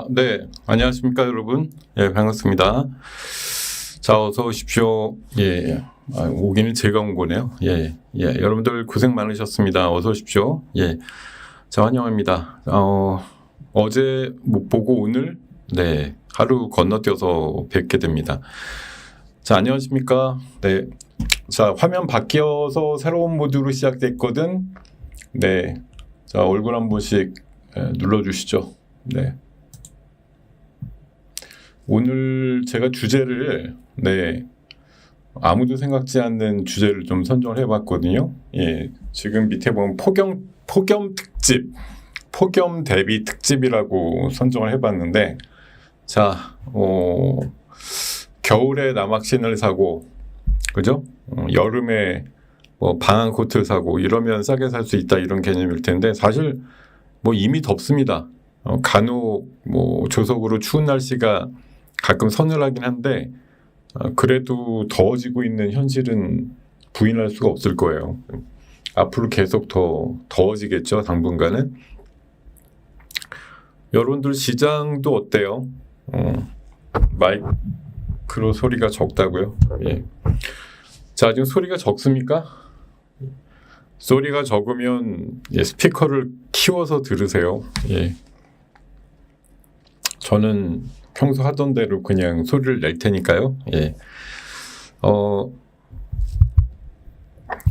네, 안녕하십니까, 여러분. 예, 반갑습니다. 자, 어서 오십시오. 예, 오기는 제가 온 거네요. 여러분들 고생 많으셨습니다. 어서 오십시오. 예, 자, 환영합니다. 어제 못 보고 오늘, 네, 하루 건너뛰어서 뵙게 됩니다. 자, 안녕하십니까. 네, 자, 화면 바뀌어서 새로운 모드로 시작됐거든. 네, 자, 얼굴 한 번씩 눌러주시죠. 네. 오늘 제가 주제를 아무도 생각지 않는 주제를 좀 선정을 해봤거든요. 예, 지금 밑에 보면 폭염 특집, 폭염 대비 특집이라고 선정을 해봤는데, 자, 겨울에 남학신을 사고, 그죠? 여름에 뭐 방한 코트를 사고 이러면 싸게 살 수 있다 이런 개념일 텐데 사실 뭐 이미 덥습니다. 간혹 뭐 조석으로 추운 날씨가 가끔 서늘하긴 한데 그래도 더워지고 있는 현실은 부인할 수가 없을 거예요. 앞으로 계속 더 더워지겠죠, 당분간은. 여러분들 시장도 어때요? 마이크로 소리가 적다고요? 예. 자, 지금 소리가 적습니까? 소리가 적으면 스피커를 키워서 들으세요. 예. 저는 평소 하던 대로 그냥 소리를 낼 테니까요. 예.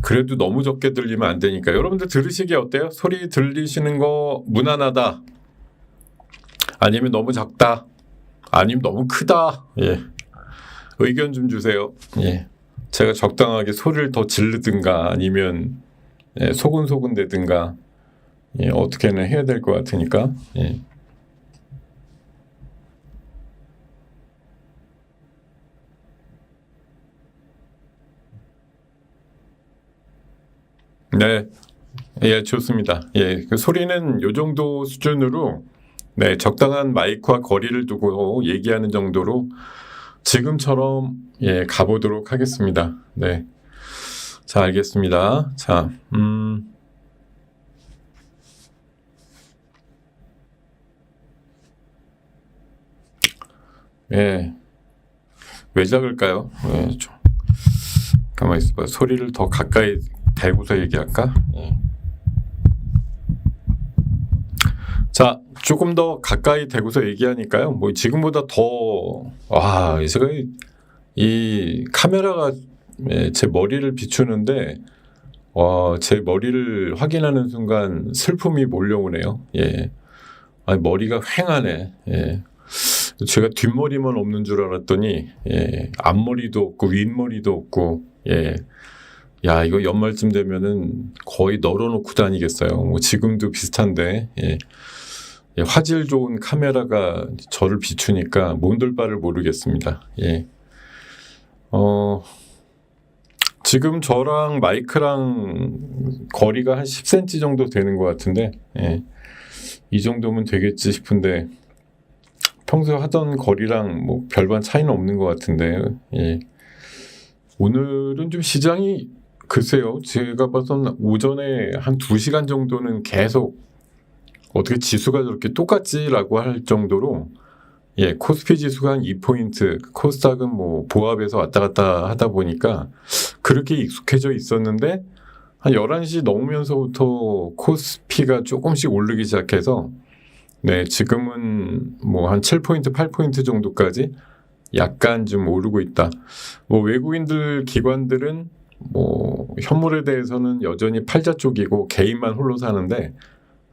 그래도 너무 적게 들리면 안 되니까 여러분들 들으시기 어때요? 소리 들리시는 거 무난하다. 아니면 너무 작다. 아니면 너무 크다. 예. 의견 좀 주세요. 예. 제가 적당하게 소리를 더 지르든가 아니면 소근소근 대든가 어떻게는 해야 될 것 같으니까. 예. 네, 예, 좋습니다. 예, 그 소리는 요 정도 수준으로 적당한 마이크와 거리를 두고 얘기하는 정도로 지금처럼 가보도록 하겠습니다. 네, 자, 알겠습니다. 자, 예, 왜 작을까요? 예, 좀 가만히 있어봐. 소리를 더 가까이 대고서 얘기할까? 예. 자, 조금 더 가까이 대고서 얘기하니까요. 뭐 지금보다 더 제가 이 카메라가 제 머리를 비추는데 제 머리를 확인하는 순간 슬픔이 몰려오네요. 예, 아니, 머리가 휑하네. 예. 제가 뒷머리만 없는 줄 알았더니 앞머리도 없고 윗머리도 없고 야, 이거 연말쯤 되면은 거의 널어놓고 다니겠어요. 뭐 지금도 비슷한데 화질 좋은 카메라가 저를 비추니까 몸둘 바를 모르겠습니다. 예. 지금 저랑 마이크랑 거리가 한 10cm 정도 되는 것 같은데 이 정도면 되겠지 싶은데 평소 하던 거리랑 뭐 별반 차이는 없는 것 같은데 오늘은 좀 시장이 글쎄요, 제가 봐선 오전에 한 2시간 정도는 계속 어떻게 지수가 저렇게 똑같지라고 할 정도로 코스피 지수가 한 2포인트, 코스닥은 뭐 보합에서 왔다 갔다 하다 보니까 그렇게 익숙해져 있었는데 한 11시 넘으면서부터 코스피가 조금씩 오르기 시작해서 지금은 뭐 한 7포인트, 8포인트 정도까지 약간 좀 오르고 있다. 뭐 외국인들 기관들은 뭐 현물에 대해서는 여전히 팔자 쪽이고 개인만 홀로 사는데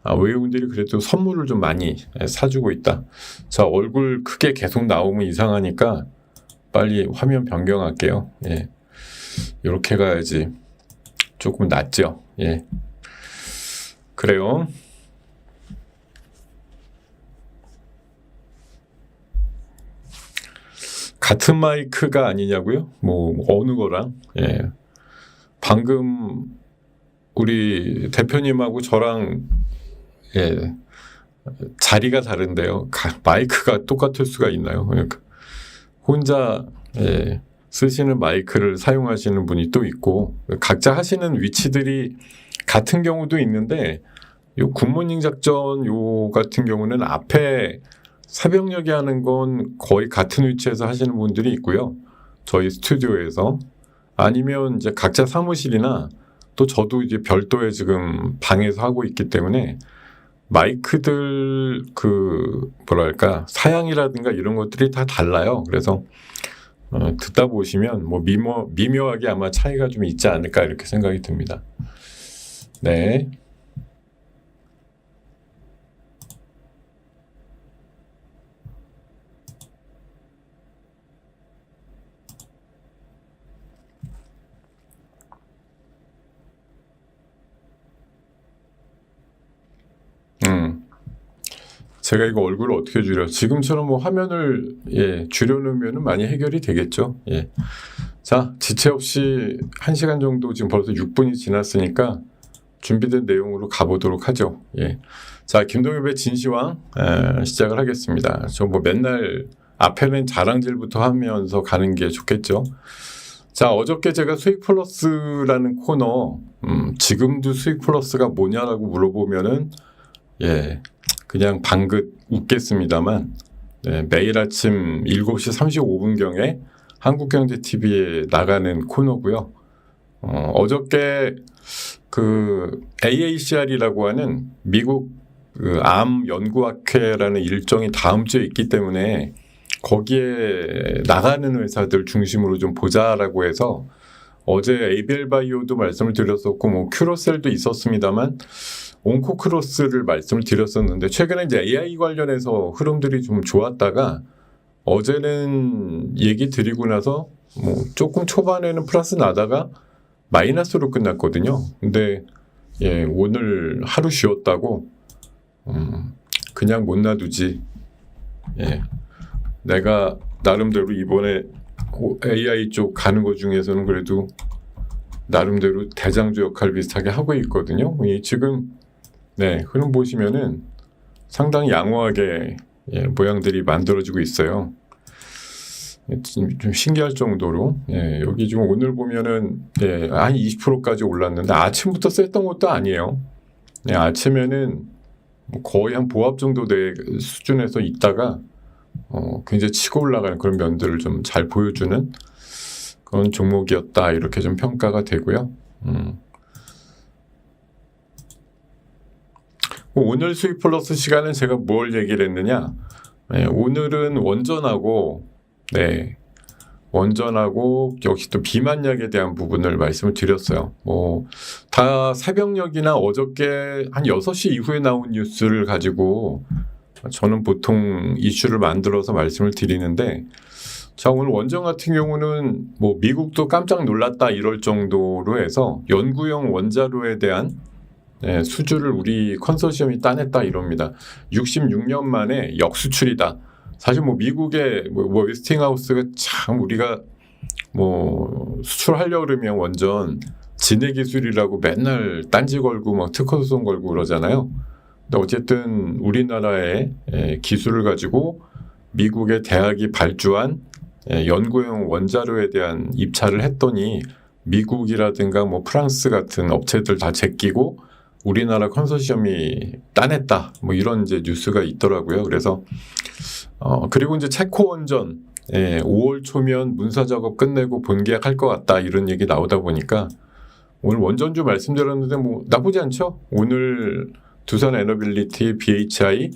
외국인들이 그래도 선물을 좀 많이 사주고 있다. 자, 얼굴 크게 계속 나오면 이상하니까 빨리 화면 변경할게요. 예, 이렇게 가야지 조금 낫죠. 예, 그래요. 같은 마이크가 아니냐고요? 뭐 어느 거랑? 예, 방금 우리 대표님하고 저랑 자리가 다른데요. 마이크가 똑같을 수가 있나요? 그러니까 혼자 쓰시는 마이크를 사용하시는 분이 또 있고 각자 하시는 위치들이 같은 경우도 있는데 요 굿모닝 작전 요 같은 경우는 앞에 새벽녘에 하는 건 거의 같은 위치에서 하시는 분들이 있고요. 저희 스튜디오에서. 아니면 이제 각자 사무실이나 또 저도 이제 별도의 지금 방에서 하고 있기 때문에 마이크들 뭐랄까 사양이라든가 이런 것들이 다 달라요. 그래서 듣다 보시면 뭐 미묘하게 아마 차이가 좀 있지 않을까 이렇게 생각이 듭니다. 네. 제가 이거 얼굴을 어떻게 줄여? 지금처럼 뭐 화면을 줄여놓으면 많이 해결이 되겠죠. 예. 자, 지체 없이 1시간 정도 지금 벌써 6분이 지났으니까 준비된 내용으로 가보도록 하죠. 예. 자, 김동엽의 진시황 시작을 하겠습니다. 저 뭐 맨날 앞에는 자랑질부터 하면서 가는 게 좋겠죠. 자, 어저께 제가 수익 플러스라는 코너 지금도 수익 플러스가 뭐냐라고 물어보면은 그냥 방긋 웃겠습니다.만 매일 아침 7시 35분경에 한국경제TV에 나가는 코너고요. 어저께 AACR이라고 하는 미국 암 연구학회라는 일정이 다음 주에 있기 때문에 거기에 나가는 회사들 중심으로 좀 보자라고 해서 어제 에이벨바이오도 말씀을 드렸었고 뭐 큐로셀도 있었습니다만 온코크로스를 말씀을 드렸었는데 최근에 이제 AI 관련해서 흐름들이 좀 좋았다가 어제는 얘기 드리고 나서 뭐 조금 초반에는 플러스 나다가 마이너스로 끝났거든요. 근데 오늘 하루 쉬었다고 그냥 못 놔두지. 내가 나름대로 이번에 AI 쪽 가는 것 중에서는 그래도 나름대로 대장주 역할 비슷하게 하고 있거든요. 지금 흐름 보시면은 상당히 양호하게 모양들이 만들어지고 있어요. 좀 신기할 정도로 여기 지금 오늘 보면은 한 20%까지 올랐는데 아침부터 셌던 것도 아니에요. 아침에는 거의 한 보합 정도 될 수준에서 있다가 굉장히 치고 올라가는 그런 면들을 좀 잘 보여주는 그런 종목이었다 이렇게 좀 평가가 되고요. 오늘 수익 플러스 시간은 제가 뭘 얘기를 했느냐? 오늘은 원전하고 역시 또 비만약에 대한 부분을 말씀을 드렸어요. 다 새벽녘이나 어저께 한 6시 이후에 나온 뉴스를 가지고 저는 보통 이슈를 만들어서 말씀을 드리는데 자, 오늘 원전 같은 경우는 뭐 미국도 깜짝 놀랐다 이럴 정도로 해서 연구용 원자로에 대한 수주를 우리 컨소시엄이 따냈다 이럽니다. 66년 만에 역수출이다. 사실 뭐 미국의 웨스팅하우스가 참 우리가 뭐 수출하려고 그러면 원전 진해 기술이라고 맨날 딴지 걸고 막 특허 소송 걸고 그러잖아요. 근데 어쨌든 우리나라의 기술을 가지고 미국의 대학이 발주한 연구용 원자로에 대한 입찰을 했더니 미국이라든가 뭐 프랑스 같은 업체들 다 제끼고 우리나라 컨소시엄이 따냈다. 뭐 이런 이제 뉴스가 있더라고요. 그래서 그리고 이제 체코 원전 5월 초면 문서 작업 끝내고 본계약할 것 같다 이런 얘기 나오다 보니까 오늘 원전주 말씀드렸는데 뭐 나쁘지 않죠. 오늘 두산 에너빌리티, BHI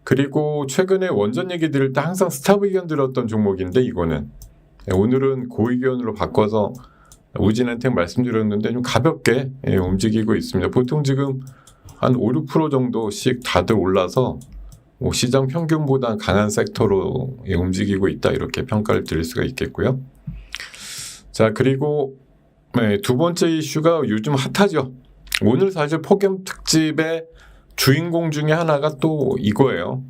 그리고 최근에 원전 얘기 들을 때 항상 스탑 의견 들었던 종목인데 이거는 오늘은 고의견으로 바꿔서 우진한테 말씀드렸는데 좀 가볍게 움직이고 있습니다. 보통 지금 한 5, 6% 정도씩 다들 올라서 시장 평균보다 강한 섹터로 움직이고 있다 이렇게 평가를 드릴 수가 있겠고요. 자, 그리고 두 번째 이슈가 요즘 핫하죠. 오늘 사실 폭염 특집의 주인공 중에 하나가 또 이거예요.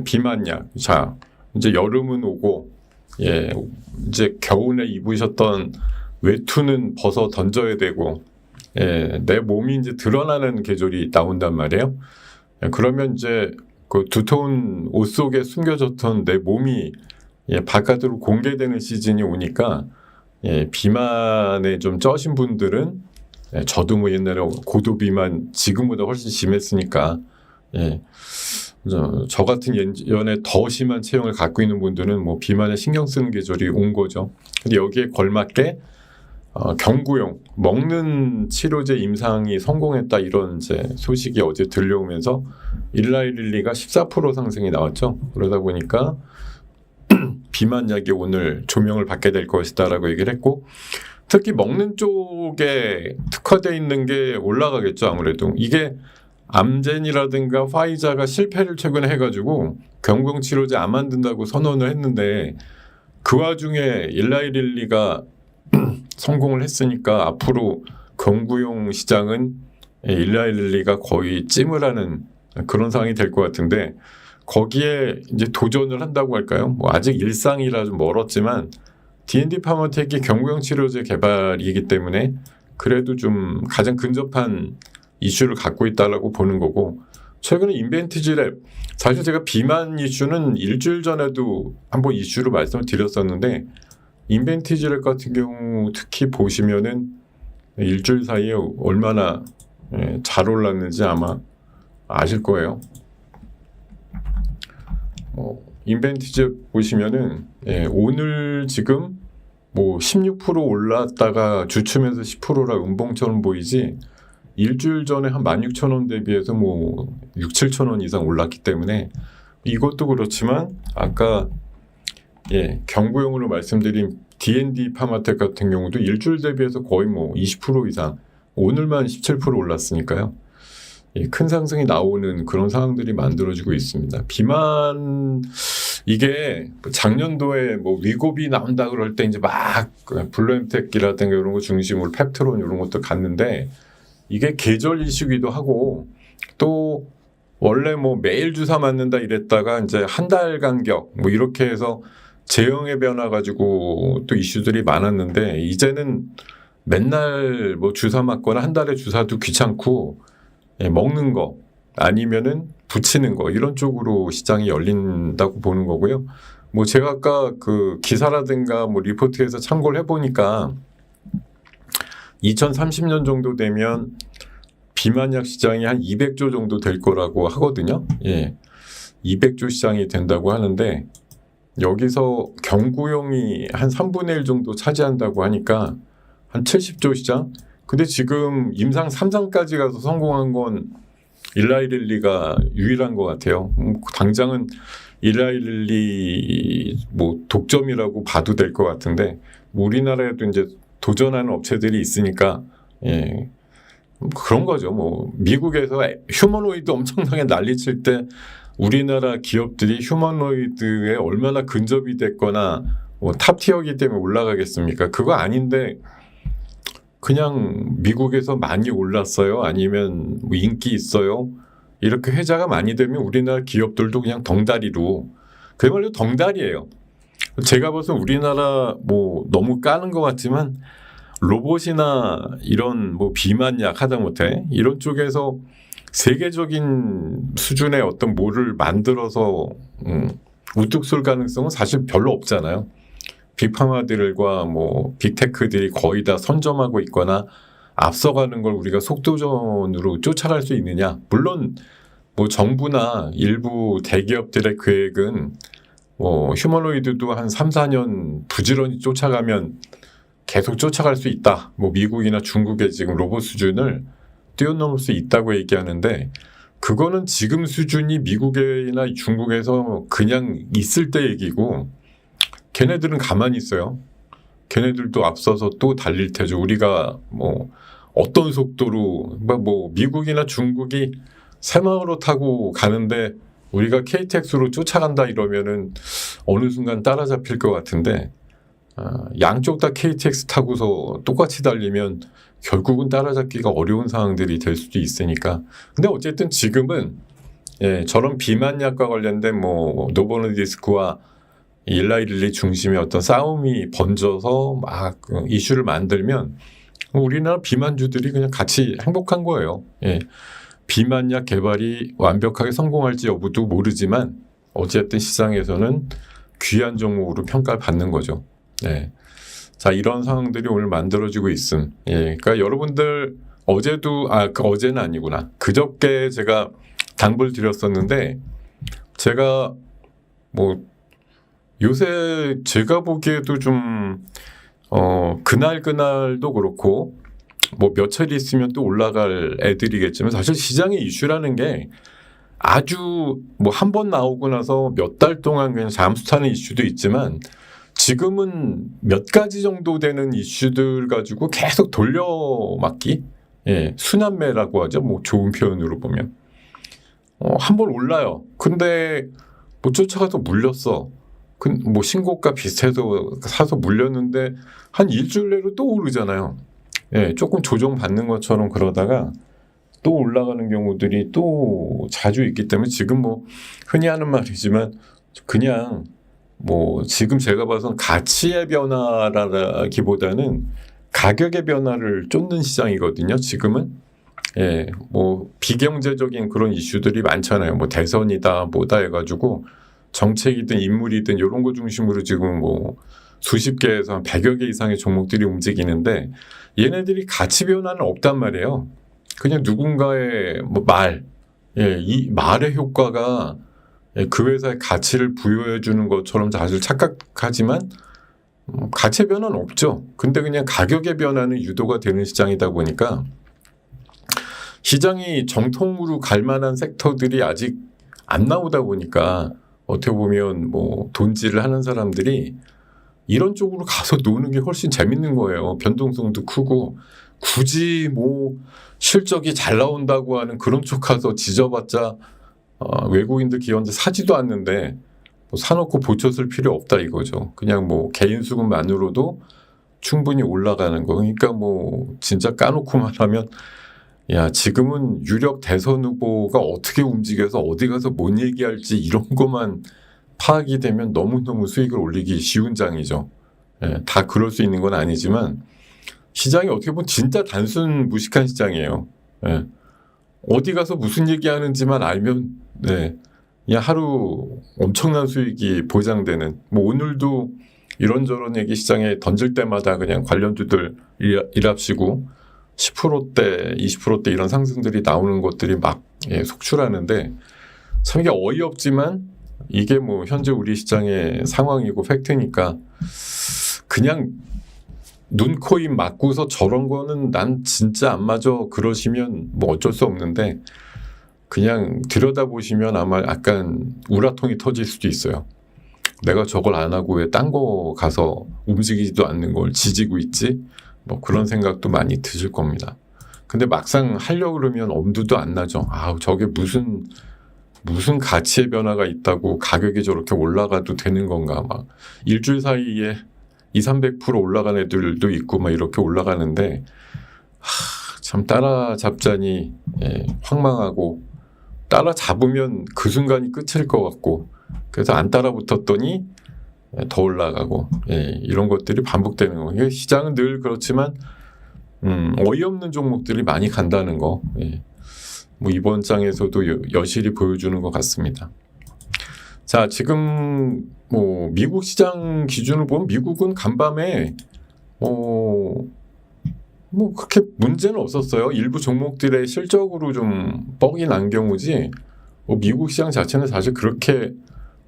비만약. 자, 이제 여름은 오고 이제 겨울에 입으셨던 외투는 벗어 던져야 되고 내 몸이 이제 드러나는 계절이 나온단 말이에요. 그러면 이제 그 두터운 옷 속에 숨겨졌던 내 몸이 바깥으로 공개되는 시즌이 오니까 비만에 좀 쩌신 분들은 저도 뭐 옛날에 고도 비만 지금보다 훨씬 심했으니까 저 같은 예전에 더 심한 체형을 갖고 있는 분들은 뭐 비만에 신경 쓰는 계절이 온 거죠. 근데 여기에 걸맞게 경구용 먹는 치료제 임상이 성공했다 이런 이제 소식이 어제 들려오면서 일라이릴리가 14% 상승이 나왔죠. 그러다 보니까 비만약이 오늘 조명을 받게 될 것이다라고 얘기를 했고, 특히 먹는 쪽에 특화되어 있는 게 올라가겠죠. 아무래도 이게 암젠이라든가 화이자가 실패를 최근에 해가지고 경구용 치료제 안 만든다고 선언을 했는데, 그 와중에 일라이릴리가 성공을 했으니까 앞으로 경구용 시장은 일라이릴리가 거의 찜을 하는 그런 상황이 될 것 같은데, 거기에 이제 도전을 한다고 할까요? 뭐 아직 일상이라 좀 멀었지만 D&D 파마텍이 경구용 치료제 개발이기 때문에 그래도 좀 가장 근접한 이슈를 갖고 있다라고 보는 거고, 최근에 인벤티지랩, 사실 제가 비만 이슈는 일주일 전에도 한번 이슈로 말씀을 드렸었는데, 인벤티지랩 같은 경우 특히 보시면은 일주일 사이에 얼마나 잘 올랐는지 아마 아실 거예요. 인벤티지랩 보시면은 오늘 지금 뭐 16% 올랐다가 주춤해서 10%라 음봉처럼 보이지, 일주일 전에 한 16,000원 대비해서 뭐 6, 7,000원 이상 올랐기 때문에 이것도 그렇지만 아까 경구용으로 말씀드린 D&D 파마텍 같은 경우도 일주일 대비해서 거의 뭐 20% 이상, 오늘만 17% 올랐으니까요. 큰 상승이 나오는 그런 상황들이 만들어지고 있습니다. 비만, 이게 작년도에 뭐 위고비 나온다 그럴 때 이제 막 블루엠텍이라든가 이런 거 중심으로 펩트론 이런 것도 갔는데, 이게 계절 이슈기도 하고, 또 원래 뭐 매일 주사 맞는다 이랬다가 이제 한 달 간격 뭐 이렇게 해서 제형의 변화 가지고 또 이슈들이 많았는데, 이제는 맨날 뭐 주사 맞거나 한 달에 주사도 귀찮고 먹는 거 아니면은 붙이는 거, 이런 쪽으로 시장이 열린다고 보는 거고요. 뭐 제가 아까 그 기사라든가 뭐 리포트에서 참고를 해보니까 2030년 정도 되면 비만약 시장이 한 200조 정도 될 거라고 하거든요. 200조 시장이 된다고 하는데, 여기서 경구용이 한 3분의 1 정도 차지한다고 하니까 한 70조 시장? 근데 지금 임상 3상까지 가서 성공한 건 일라이릴리가 유일한 것 같아요. 당장은 일라이릴리 뭐 독점이라고 봐도 될 것 같은데, 우리나라에도 이제 도전하는 업체들이 있으니까 그런 거죠. 뭐 미국에서 휴머노이드 엄청나게 난리칠 때 우리나라 기업들이 휴머노이드에 얼마나 근접이 됐거나 뭐 탑티어기 때문에 올라가겠습니까? 그거 아닌데 그냥 미국에서 많이 올랐어요? 아니면 뭐 인기 있어요? 이렇게 회자가 많이 되면 우리나라 기업들도 그냥 덩다리로, 그야말로 덩다리예요. 제가 봐서 우리나라 뭐 너무 까는 것 같지만 로봇이나 이런 뭐 비만약 하다못해 이런 쪽에서 세계적인 수준의 어떤 뭐를 만들어서 우뚝 설 가능성은 사실 별로 없잖아요. 빅파마들과 뭐 빅테크들이 거의 다 선점하고 있거나 앞서가는 걸 우리가 속도전으로 쫓아갈 수 있느냐. 물론 뭐 정부나 일부 대기업들의 계획은 뭐 휴머노이드도 한 3, 4년 부지런히 쫓아가면 계속 쫓아갈 수 있다. 뭐 미국이나 중국의 지금 로봇 수준을 뛰어넘을 수 있다고 얘기하는데, 그거는 지금 수준이 미국이나 중국에서 그냥 있을 때 얘기고, 걔네들은 가만히 있어요. 걔네들도 앞서서 또 달릴 테죠. 우리가 뭐 어떤 속도로 뭐 미국이나 중국이 새마을호 타고 가는데 우리가 KTX로 쫓아간다 이러면은 어느 순간 따라잡힐 것 같은데, 양쪽 다 KTX 타고서 똑같이 달리면 결국은 따라잡기가 어려운 상황들이 될 수도 있으니까. 근데 어쨌든 지금은 저런 비만약과 관련된 뭐 노보노디스크와 일라이릴리 중심의 어떤 싸움이 번져서 막 이슈를 만들면 우리나라 비만주들이 그냥 같이 행복한 거예요. 비만약 개발이 완벽하게 성공할지 여부도 모르지만 어쨌든 시장에서는 귀한 종목으로 평가를 받는 거죠. 자, 이런 상황들이 오늘 만들어지고 있음. 그러니까 여러분들 어제도 어제는 아니구나. 그저께 제가 당부를 드렸었는데 제가 뭐 요새 제가 보기에도 좀 그날도 그렇고 뭐 며칠 있으면 또 올라갈 애들이겠지만 사실 시장의 이슈라는 게 아주 뭐 한 번 나오고 나서 몇 달 동안 그냥 잠수 타는 이슈도 있지만 지금은 몇 가지 정도 되는 이슈들 가지고 계속 돌려막기, 순환매라고 하죠. 뭐 좋은 표현으로 보면 한 번 올라요. 근데 못 쫓아가서 물렸어. 뭐 신고가 비슷해서 사서 물렸는데 한 일주일 내로 또 오르잖아요. 조금 조정받는 것처럼 그러다가 또 올라가는 경우들이 또 자주 있기 때문에 지금 뭐 흔히 하는 말이지만 그냥 뭐 지금 제가 봐선 가치의 변화라기보다는 가격의 변화를 쫓는 시장이거든요. 지금은 뭐 비경제적인 그런 이슈들이 많잖아요. 뭐 대선이다 뭐다 해가지고 정책이든 인물이든 이런 거 중심으로 지금 뭐 수십 개에서 한 100여 개 이상의 종목들이 움직이는데 얘네들이 가치 변화는 없단 말이에요. 그냥 누군가의 뭐 이 말의 효과가 그 회사의 가치를 부여해 주는 것처럼 사실 착각하지만 가치 변화는 없죠. 근데 그냥 가격의 변화는 유도가 되는 시장이다 보니까 시장이 정통으로 갈 만한 섹터들이 아직 안 나오다 보니까 어떻게 보면 뭐 돈질을 하는 사람들이 이런 쪽으로 가서 노는 게 훨씬 재밌는 거예요. 변동성도 크고 굳이 뭐 실적이 잘 나온다고 하는 그런 쪽 가서 지져봤자 외국인들 기관들 사지도 않는데 뭐 사놓고 보초쓸 필요 없다 이거죠. 그냥 뭐 개인 수급만으로도 충분히 올라가는 거. 그러니까 뭐 진짜 까놓고 말하면 야 지금은 유력 대선 후보가 어떻게 움직여서 어디 가서 뭔 얘기할지 이런 것만 파악이 되면 너무너무 수익을 올리기 쉬운 장이죠. 다 그럴 수 있는 건 아니지만 시장이 어떻게 보면 진짜 단순 무식한 시장이에요. 어디 가서 무슨 얘기하는지만 알면 그냥 하루 엄청난 수익이 보장되는 뭐 오늘도 이런저런 얘기 시장에 던질 때마다 그냥 관련주들 일합시고 10%대 20%대 이런 상승들이 나오는 것들이 막 속출하는데 참 이게 어이없지만 이게 뭐 현재 우리 시장의 상황이고 팩트니까 그냥 눈, 코, 입 맞고서 저런 거는 난 진짜 안 맞아 그러시면 뭐 어쩔 수 없는데 그냥 들여다보시면 아마 약간 우라통이 터질 수도 있어요. 내가 저걸 안 하고 왜 딴 거 가서 움직이지도 않는 걸 지지고 있지? 뭐 그런 생각도 많이 드실 겁니다. 근데 막상 하려고 그러면 엄두도 안 나죠. 저게 무슨 가치의 변화가 있다고 가격이 저렇게 올라가도 되는 건가 막 일주일 사이에 200~300% 올라간 애들도 있고 막 이렇게 올라가는데 참 따라잡자니 황망하고 따라잡으면 그 순간이 끝일 것 같고 그래서 안 따라붙었더니 더 올라가고 이런 것들이 반복되는 거예요. 시장은 늘 그렇지만 어이없는 종목들이 많이 간다는 거 뭐 이번 장에서도 여실히 보여주는 것 같습니다. 자, 지금 뭐 미국 시장 기준으로 보면 미국은 간밤에 뭐 그렇게 문제는 없었어요. 일부 종목들의 실적으로 좀 뻑이 난 경우지 뭐 미국 시장 자체는 사실 그렇게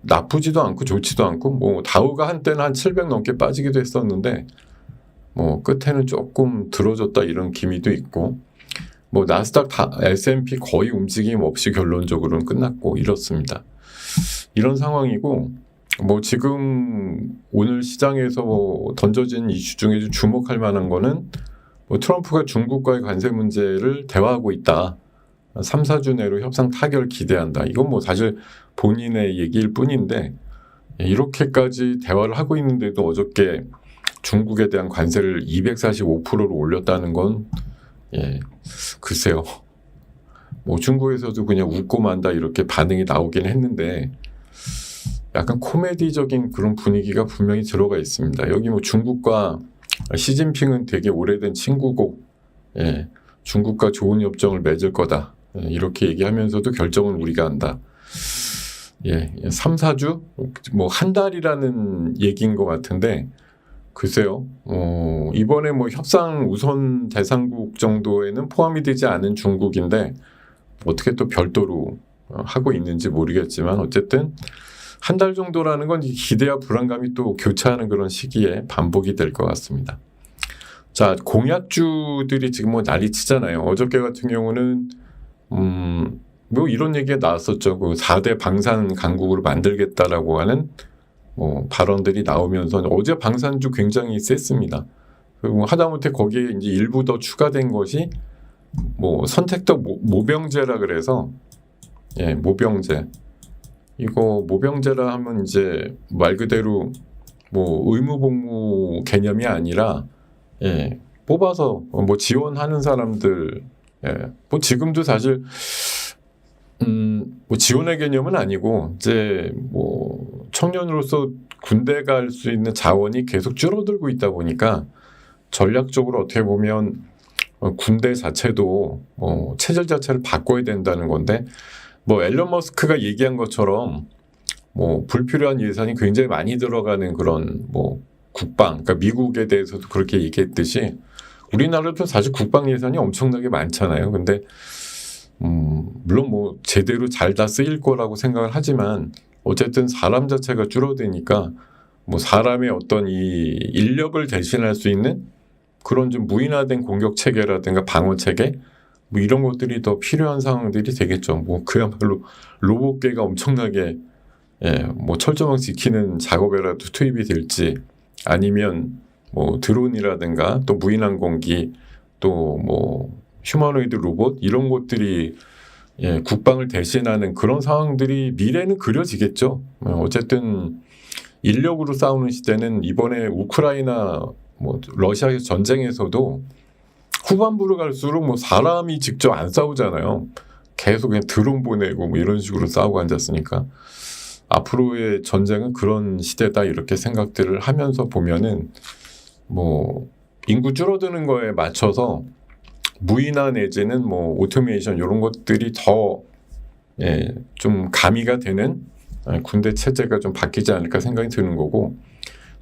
나쁘지도 않고 좋지도 않고 뭐 다우가 한때는 한 700 넘게 빠지기도 했었는데 뭐 끝에는 조금 들어줬다 이런 기미도 있고 뭐 나스닥 S&P 거의 움직임 없이 결론적으로는 끝났고 이렇습니다. 이런 상황이고 뭐 지금 오늘 시장에서 던져진 이슈 중에 주목할 만한 거는 뭐 트럼프가 중국과의 관세 문제를 대화하고 있다. 3, 4주 내로 협상 타결 기대한다. 이건 뭐 사실 본인의 얘기일 뿐인데 이렇게까지 대화를 하고 있는데도 어저께 중국에 대한 관세를 245%로 올렸다는 건 글쎄요. 뭐 중국에서도 그냥 웃고 만다 이렇게 반응이 나오긴 했는데 약간 코미디적인 그런 분위기가 분명히 들어가 있습니다. 여기 뭐 중국과 시진핑은 되게 오래된 친구고 중국과 좋은 협정을 맺을 거다. 이렇게 얘기하면서도 결정은 우리가 한다. 3, 4주? 뭐 한 달이라는 얘기인 것 같은데 글쎄요. 이번에 뭐 협상 우선 대상국 정도에는 포함이 되지 않은 중국인데 어떻게 또 별도로 하고 있는지 모르겠지만 어쨌든 한 달 정도라는 건 기대와 불안감이 또 교차하는 그런 시기에 반복이 될 것 같습니다. 자, 공약주들이 지금 뭐 난리치잖아요. 어저께 같은 경우는 뭐 이런 얘기가 나왔었죠. 그 4대 방산 강국으로 만들겠다라고 하는 뭐 발언들이 나오면서 어제 방산주 굉장히 셌습니다. 그리고 하다못해 거기에 이제 일부 더 추가된 것이 뭐 선택적 모병제라 그래서 모병제. 이거 모병제라 하면 이제 말 그대로 뭐 의무복무 개념이 아니라 뽑아서 뭐 지원하는 사람들 뭐 지금도 사실 뭐 지원의 개념은 아니고 이제 뭐 청년으로서 군대 갈 수 있는 자원이 계속 줄어들고 있다 보니까 전략적으로 어떻게 보면 군대 자체도 체질 자체를 바꿔야 된다는 건데 뭐 앨런 머스크가 얘기한 것처럼 뭐 불필요한 예산이 굉장히 많이 들어가는 그런 뭐 국방, 그러니까 미국에 대해서도 그렇게 얘기했듯이 우리나라도 사실 국방 예산이 엄청나게 많잖아요. 근데 물론 뭐 제대로 잘 다 쓰일 거라고 생각을 하지만 어쨌든 사람 자체가 줄어드니까 뭐 사람의 어떤 이 인력을 대신할 수 있는 그런 좀 무인화된 공격 체계라든가 방어 체계 뭐 이런 것들이 더 필요한 상황들이 되겠죠. 뭐 그야말로 로봇계가 엄청나게 뭐 철조망 지키는 작업에라도 투입이 될지 아니면 뭐 드론이라든가 또 무인항공기 또 뭐 휴머노이드 로봇 이런 것들이 국방을 대신하는 그런 상황들이 미래는 그려지겠죠. 어쨌든 인력으로 싸우는 시대는 이번에 우크라이나 뭐 러시아 전쟁에서도 후반부로 갈수록 뭐 사람이 직접 안 싸우잖아요. 계속 그냥 드론 보내고 뭐 이런 식으로 싸우고 앉았으니까 앞으로의 전쟁은 그런 시대다 이렇게 생각들을 하면서 보면은 뭐 인구 줄어드는 거에 맞춰서 무인화 내지는 뭐 오토메이션 이런 것들이 더 좀 가미가 되는 군대 체제가 좀 바뀌지 않을까 생각이 드는 거고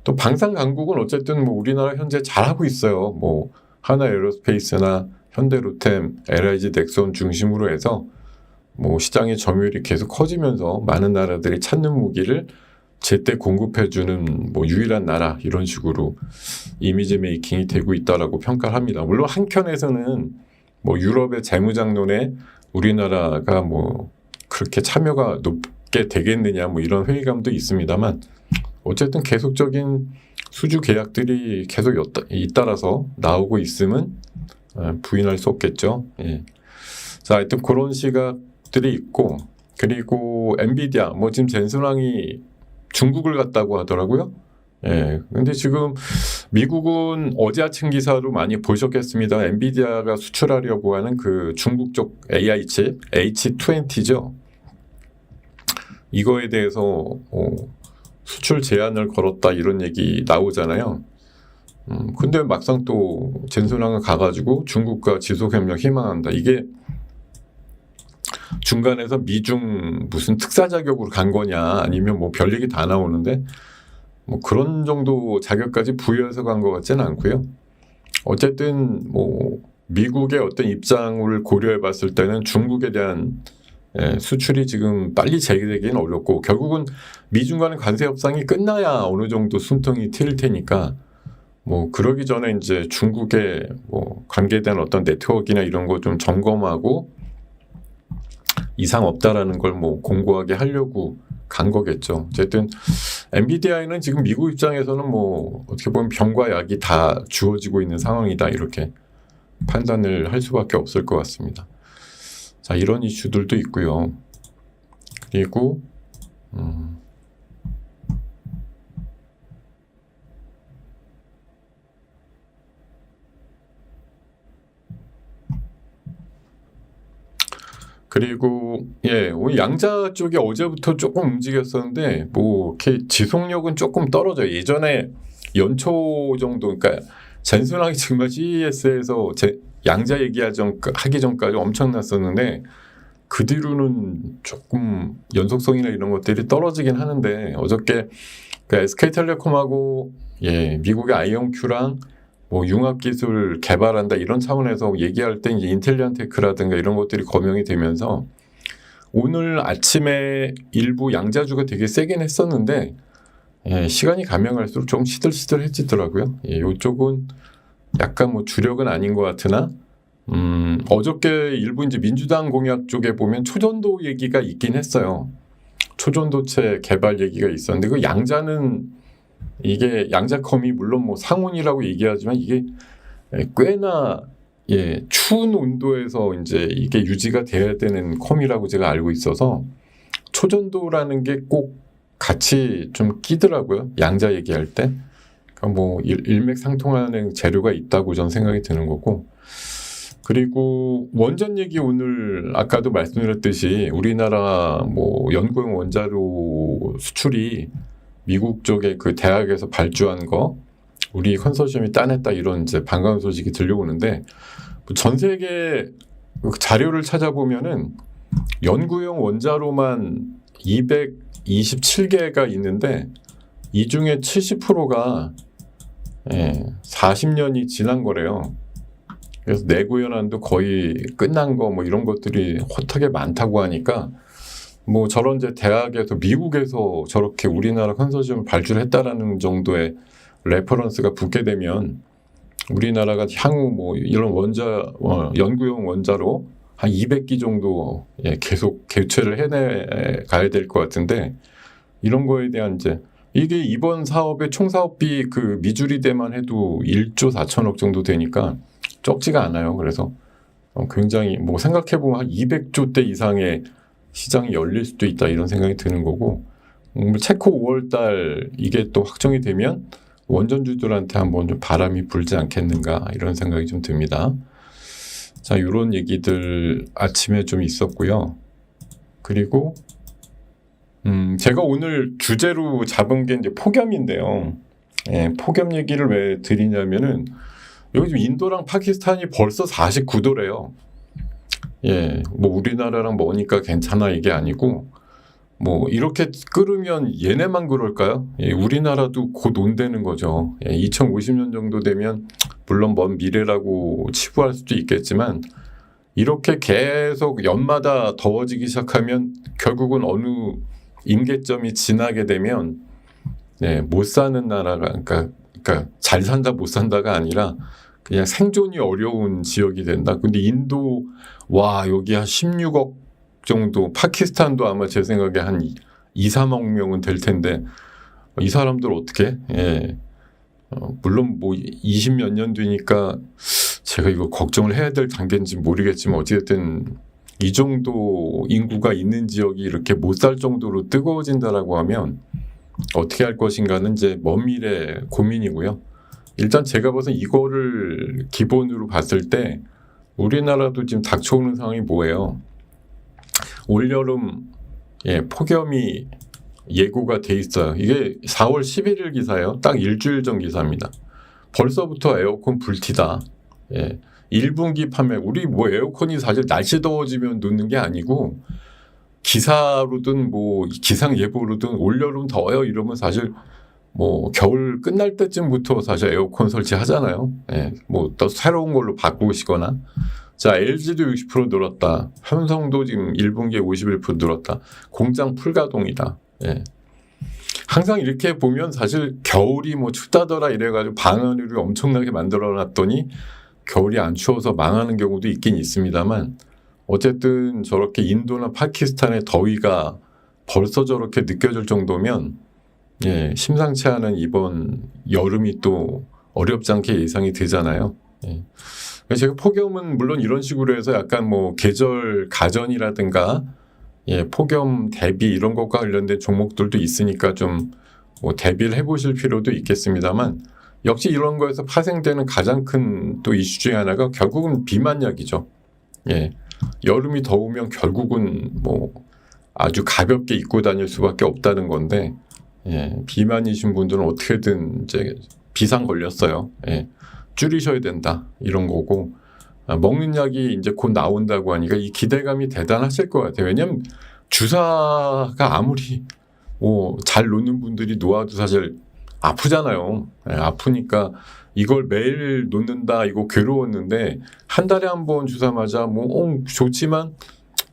또 방산 강국은 어쨌든 뭐 우리나라 현재 잘하고 있어요. 뭐 하나에어로스페이스나 현대로템, LIG 넥슨 중심으로 해서 뭐 시장의 점유율이 계속 커지면서 많은 나라들이 찾는 무기를 제때 공급해주는 뭐 유일한 나라 이런 식으로 이미지 메이킹이 되고 있다라고 평가를 합니다. 물론 한켠에서는 뭐 유럽의 재무장론에 우리나라가 뭐 그렇게 참여가 높게 되겠느냐 뭐 이런 회의감도 있습니다만 어쨌든 계속적인 수주 계약들이 계속 잇따라서 나오고 있음은 부인할 수 없겠죠. 자, 하여튼 그런 시각들이 있고 그리고 엔비디아 뭐 지금 젠슨왕이 중국을 갔다고 하더라고요. 근데 지금 미국은 어제 아침 기사로 많이 보셨겠습니다. 엔비디아가 수출하려고 하는 그 중국 쪽 AI 칩 H20죠. 이거에 대해서 수출 제한을 걸었다 이런 얘기 나오잖아요. 근데 막상 또 젠슨왕을 가가지고 중국과 지속협력 희망한다. 이게 중간에서 미중 무슨 특사 자격으로 간 거냐 아니면 뭐 별 얘기 다 나오는데 뭐 그런 정도 자격까지 부여해서 간 것 같지는 않고요. 어쨌든 뭐 미국의 어떤 입장을 고려해 봤을 때는 중국에 대한 수출이 지금 빨리 재개되기는 어렵고 결국은 미중 간의 관세 협상이 끝나야 어느 정도 숨통이 트일 테니까 뭐 그러기 전에 이제 중국의 뭐 관계에 대한 어떤 네트워크나 이런 거 좀 점검하고 이상 없다라는 걸 뭐 공고하게 하려고 간 거겠죠. 어쨌든 엔비디아에는 지금 미국 입장에서는 뭐 어떻게 보면 병과 약이 다 주어지고 있는 상황이다 이렇게 판단을 할 수밖에 없을 것 같습니다. 자, 이런 이슈들도 있고요. 그리고 그리고 오늘 양자 쪽이 어제부터 조금 움직였었는데 뭐 이렇게 지속력은 조금 떨어져요. 예전에 연초 정도 그러니까 젠슨왕이 정말 CES에서 양자 얘기하기 전까지 엄청났었는데 그 뒤로는 조금 연속성이나 이런 것들이 떨어지긴 하는데 어저께 그 SK텔레콤하고 미국의 IonQ랑 뭐 융합기술 개발한다 이런 차원에서 얘기할 때 이제 인텔리언테크라든가 이런 것들이 거명이 되면서 오늘 아침에 일부 양자주가 되게 세긴 했었는데 시간이 가면 갈수록 좀 시들시들해지더라고요. 이쪽은 약간 뭐 주력은 아닌 것 같으나 어저께 일부 이제 민주당 공약 쪽에 보면 초전도 얘기가 있긴 했어요. 초전도체 개발 얘기가 있었는데 그 양자는 이게 양자컴이 물론 뭐 상온이라고 얘기하지만 이게 꽤나 추운 온도에서 이제 이게 유지가 돼야 되는 컴이라고 제가 알고 있어서 초전도라는 게 꼭 같이 좀 끼더라고요. 양자 얘기할 때. 그러니까 뭐 일맥상통하는 재료가 있다고 저는 생각이 드는 거고. 그리고 원전 얘기 오늘 아까도 말씀드렸듯이 우리나라 뭐 연구용 원자로 수출이 미국 쪽에 그 대학에서 발주한 거 우리 컨소시엄이 따냈다 이런 이제 반가운 소식이 들려오는데 전 세계 자료를 찾아보면은 연구용 원자로만 227개가 있는데 이 중에 70%가 40년이 지난 거래요. 그래서 내구연한도 거의 끝난 거 뭐 이런 것들이 허하게 많다고 하니까 뭐 저런 이제 대학에서 미국에서 저렇게 우리나라 컨소시엄을 발주를 했다라는 정도의 레퍼런스가 붙게 되면 우리나라가 향후 뭐 이런 연구용 원자로 한 200기 정도 계속 개최를 해내 가야 될 것 같은데 이런 거에 대한 이제 이게 이번 사업의 총 사업비 그 미주리대만 해도 1조 4천억 정도 되니까 적지가 않아요. 그래서 굉장히 뭐 생각해보면 한 200조대 이상의 시장이 열릴 수도 있다 이런 생각이 드는 거고 체코 5월달 이게 또 확정이 되면 원전주들한테 한번 좀 바람이 불지 않겠는가 이런 생각이 좀 듭니다. 자, 이런 얘기들 아침에 좀 있었고요. 그리고 제가 오늘 주제로 잡은 게 이제 폭염인데요. 폭염 얘기를 왜 드리냐면은 여기 지금 인도랑 파키스탄이 벌써 49도래요. 뭐 우리나라랑 머니까 괜찮아 이게 아니고 뭐 이렇게 끓으면 얘네만 그럴까요? 우리나라도 곧 온다는 거죠. 2050년 정도 되면 물론 먼 미래라고 치부할 수도 있겠지만 이렇게 계속 연마다 더워지기 시작하면 결국은 어느 임계점이 지나게 되면 못 사는 나라가 그러니까 잘 산다 못 산다가 아니라 그냥 생존이 어려운 지역이 된다. 근데 인도 여기 한 16억 정도, 파키스탄도 아마 제 생각에 한 2, 3억 명은 될 텐데 이 사람들 어떻게? 물론 뭐 20몇 년 뒤니까 제가 이거 걱정을 해야 될 단계인지 모르겠지만 어쨌든 이 정도 인구가 있는 지역이 이렇게 못 살 정도로 뜨거워진다라고 하면 어떻게 할 것인가는 이제 먼 미래 고민이고요. 일단 제가 봐서 이거를 기본으로 봤을 때 우리나라도 지금 닥쳐오는 상황이 뭐예요? 올여름 폭염이 예고가 돼 있어요. 이게 4월 11일 기사예요. 딱 일주일 전 기사입니다. 벌써부터 에어컨 불티다. 1분기 판매 우리 뭐 에어컨이 사실 날씨 더워지면 놓는 게 아니고 기사로든 뭐 기상 예보로든 올여름 더워요 이러면 사실 뭐 겨울 끝날 때쯤부터 사실 에어컨 설치하잖아요. 뭐 또 새로운 걸로 바꾸시거나 자 LG도 60% 늘었다. 삼성도 지금 1분기에 51% 늘었다. 공장 풀가동이다. 항상 이렇게 보면 사실 겨울이 뭐 춥다더라 이래가지고 방안을 엄청나게 만들어놨더니 겨울이 안 추워서 망하는 경우도 있긴 있습니다만 어쨌든 저렇게 인도나 파키스탄의 더위가 벌써 저렇게 느껴질 정도면 심상치 않은 이번 여름이 또 어렵지 않게 예상이 되잖아요. 제가 폭염은 물론 이런 식으로 해서 약간 뭐 계절 가전이라든가 폭염 대비 이런 것과 관련된 종목들도 있으니까 좀 뭐 대비를 해보실 필요도 있겠습니다만 역시 이런 거에서 파생되는 가장 큰 또 이슈 중에 하나가 결국은 비만약이죠. 여름이 더우면 결국은 뭐 아주 가볍게 입고 다닐 수밖에 없다는 건데 비만이신 분들은 어떻게든 이제 비상 걸렸어요. 줄이셔야 된다 이런 거고 먹는 약이 이제 곧 나온다고 하니까 이 기대감이 대단하실 것 같아요. 왜냐면 주사가 아무리 뭐 잘 놓는 분들이 놓아도 사실 아프잖아요. 아프니까 이걸 매일 놓는다 이거 괴로웠는데 한 달에 한 번 주사 맞아 뭐 좋지만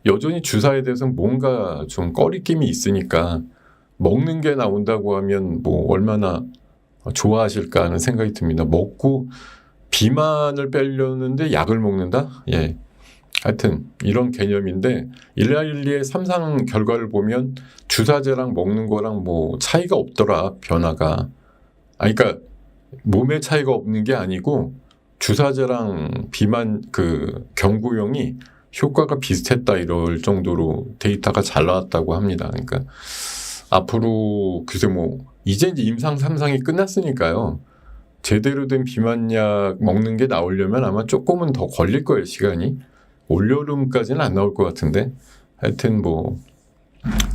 여전히 주사에 대해서 뭔가 좀 꺼리낌이 있으니까 먹는 게 나온다고 하면 뭐 얼마나 좋아하실까 하는 생각이 듭니다. 먹고 비만을 빼려는데 약을 먹는다? 예. 하여튼 이런 개념인데 일라일리의 3상 결과를 보면 주사제랑 먹는 거랑 뭐 차이가 없더라, 변화가. 그러니까 몸에 차이가 없는 게 아니고 주사제랑 비만 그 경구용이 효과가 비슷했다 이럴 정도로 데이터가 잘 나왔다고 합니다. 그러니까 앞으로 글쎄 뭐 이제 임상 3상이 끝났으니까요. 제대로 된 비만약 먹는 게 나오려면 아마 조금은 더 걸릴 거예요, 시간이. 올여름까지는 안 나올 것 같은데 하여튼 뭐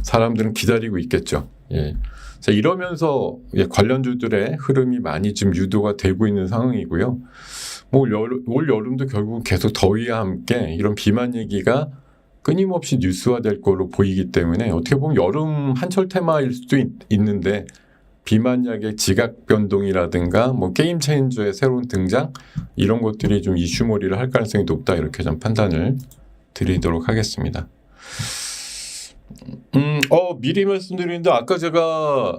사람들은 기다리고 있겠죠. 예. 자, 이러면서 관련주들의 흐름이 많이 지금 유도가 되고 있는 상황이고요. 뭐 올 여름도 결국 계속 더위와 함께 이런 비만 얘기가 끊임없이 뉴스화될 거로 보이기 때문에 어떻게 보면 여름 한철 테마일 수도 있는데 비만약의 지각 변동이라든가 뭐 게임 체인저의 새로운 등장 이런 것들이 좀 이슈몰이를 할 가능성이 높다 이렇게 좀 판단을 드리도록 하겠습니다. 미리 말씀드리는데 아까 제가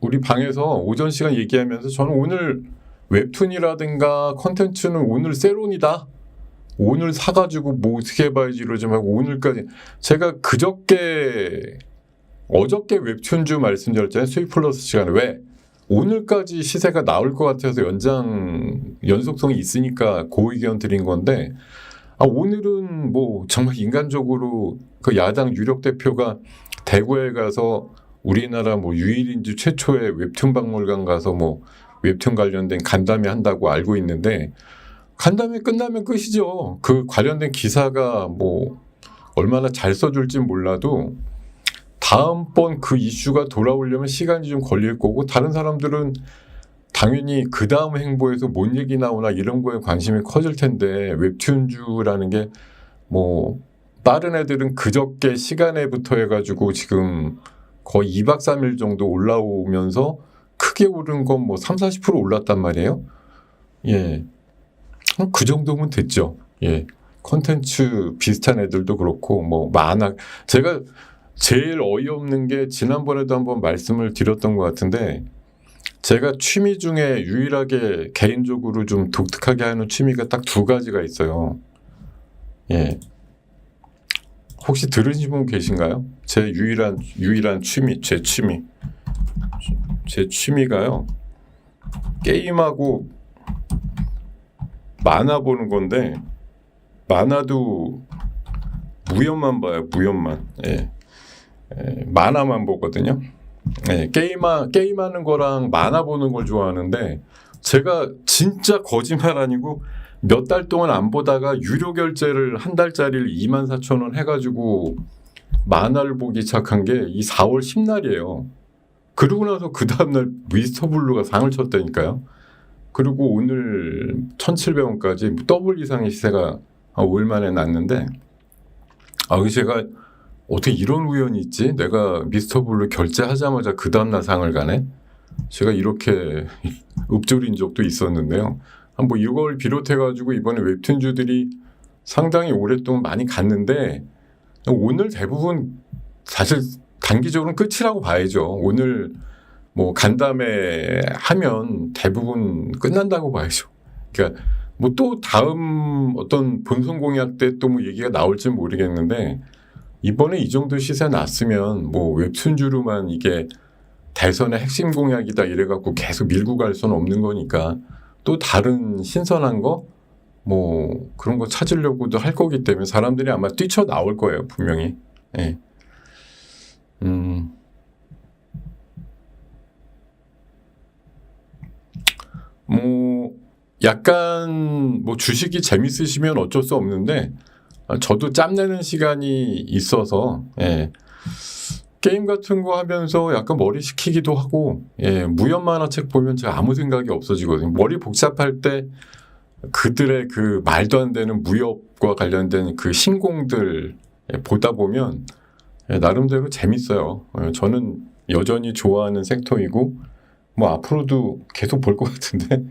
우리 방에서 오전 시간 얘기하면서 저는 오늘 웹툰이라든가 컨텐츠는 오늘 세론이다. 오늘 사가지고 뭐 어떻게 해봐야지 이러지 말고 오늘까지 제가 어저께 웹툰주 말씀드렸잖아요. 수익 플러스 시간에. 왜? 오늘까지 시세가 나올 것 같아서 연속성이 있으니까 그 의견 드린 건데 오늘은 뭐 정말 인간적으로 그 야당 유력 대표가 대구에 가서 우리나라 뭐 유일인지 최초의 웹툰 박물관 가서 뭐 웹툰 관련된 간담회 한다고 알고 있는데 간담회 끝나면 끝이죠. 그 관련된 기사가 뭐 얼마나 잘 써줄지 몰라도 다음번 그 이슈가 돌아오려면 시간이 좀 걸릴 거고 다른 사람들은 당연히 그 다음 행보에서 뭔 얘기 나오나 이런 거에 관심이 커질 텐데 웹툰주라는 게 뭐 빠른 애들은 그저께 시간에부터 해가지고 지금 거의 2박 3일 정도 올라오면서 크게 오른 건 뭐 30-40% 올랐단 말이에요. 예. 그 정도면 됐죠. 예. 콘텐츠 비슷한 애들도 그렇고 뭐 만화 제가 제일 어이없는 게 지난번에도 한번 말씀을 드렸던 것 같은데 제가 취미 중에 유일하게 개인적으로 좀 독특하게 하는 취미가 딱 2가지가 있어요. 예. 혹시 들으신 분 계신가요? 제 유일한 취미, 제 취미가요. 게임하고 만화 보는 건데 만화도 무협만 봐요. 무협만. 예. 만화만 보거든요. 네, 게임하는 거랑 만화 보는 걸 좋아하는데 제가 진짜 거짓말 아니고 몇 달 동안 안 보다가 유료 결제를 한 달짜리를 24,000원 해가지고 만화를 보기 시작한 게 이 4월 10날이에요. 그러고 나서 그 다음날 미스터 블루가 상을 쳤다니까요. 그리고 오늘 1,700원까지 더블 이상의 시세가 5일 만에 났는데 제가 어떻게 이런 우연이 있지? 내가 미스터 블루 결제하자마자 그 다음날 상을 가네? 제가 이렇게 읊조린 적도 있었는데요. 뭐 이걸 비롯해가지고 이번에 웹툰주들이 상당히 오랫동안 많이 갔는데 오늘 대부분 사실 단기적으로는 끝이라고 봐야죠. 오늘 뭐 간담회 하면 대부분 끝난다고 봐야죠. 그러니까 뭐 또 다음 어떤 본선 공약 때 또 뭐 얘기가 나올지 모르겠는데 이번에 이 정도 시세 났으면 뭐 웹툰주로만 이게 대선의 핵심 공약이다 이래갖고 계속 밀고 갈 수는 없는 거니까 또 다른 신선한 거 뭐 그런 거 찾으려고도 할 거기 때문에 사람들이 아마 뛰쳐나올 거예요, 분명히. 예. 뭐 약간 뭐 주식이 재밌으시면 어쩔 수 없는데 저도 짬내는 시간이 있어서 게임 같은 거 하면서 약간 머리 식히기도 하고 무협 만화책 보면 제가 아무 생각이 없어지거든요. 머리 복잡할 때 그들의 그 말도 안 되는 무협과 관련된 그 신공들 보다 보면 나름대로 재밌어요. 저는 여전히 좋아하는 섹터이고 뭐 앞으로도 계속 볼 것 같은데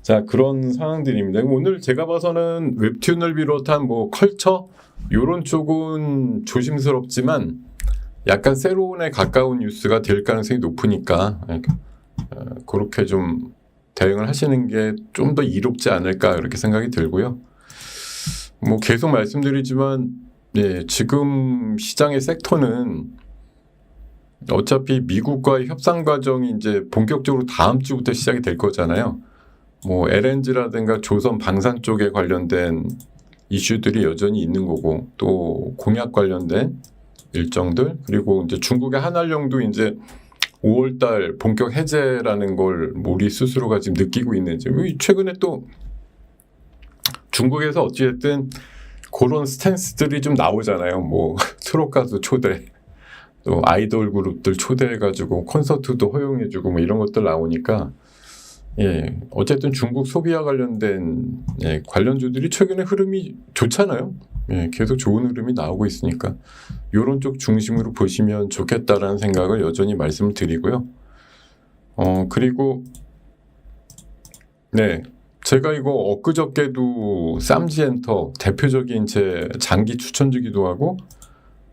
자, 그런 상황들입니다. 오늘 제가 봐서는 웹툰을 비롯한 뭐 컬처 요런 쪽은 조심스럽지만 약간 세론에 가까운 뉴스가 될 가능성이 높으니까 그렇게 좀 대응을 하시는 게 좀 더 이롭지 않을까 이렇게 생각이 들고요. 뭐 계속 말씀드리지만 지금 시장의 섹터는 어차피 미국과의 협상 과정이 이제 본격적으로 다음 주부터 시작이 될 거잖아요. 뭐 LNG라든가 조선 방산 쪽에 관련된 이슈들이 여전히 있는 거고, 또 공약 관련된 일정들, 그리고 이제 중국의 한알령도 이제 5월달 본격 해제라는 걸 우리 스스로가 지금 느끼고 있는지. 최근에 또 중국에서 어찌됐든 그런 스탠스들이 좀 나오잖아요. 뭐 트롯 가수 초대, 또 아이돌 그룹들 초대해가지고 콘서트도 허용해주고 뭐 이런 것들 나오니까 어쨌든 중국 소비와 관련된 관련주들이 최근에 흐름이 좋잖아요. 계속 좋은 흐름이 나오고 있으니까 이런 쪽 중심으로 보시면 좋겠다라는 생각을 여전히 말씀을 드리고요. 그리고 제가 이거 엊그저께도 쌈지엔터 대표적인 제 장기 추천주기도 하고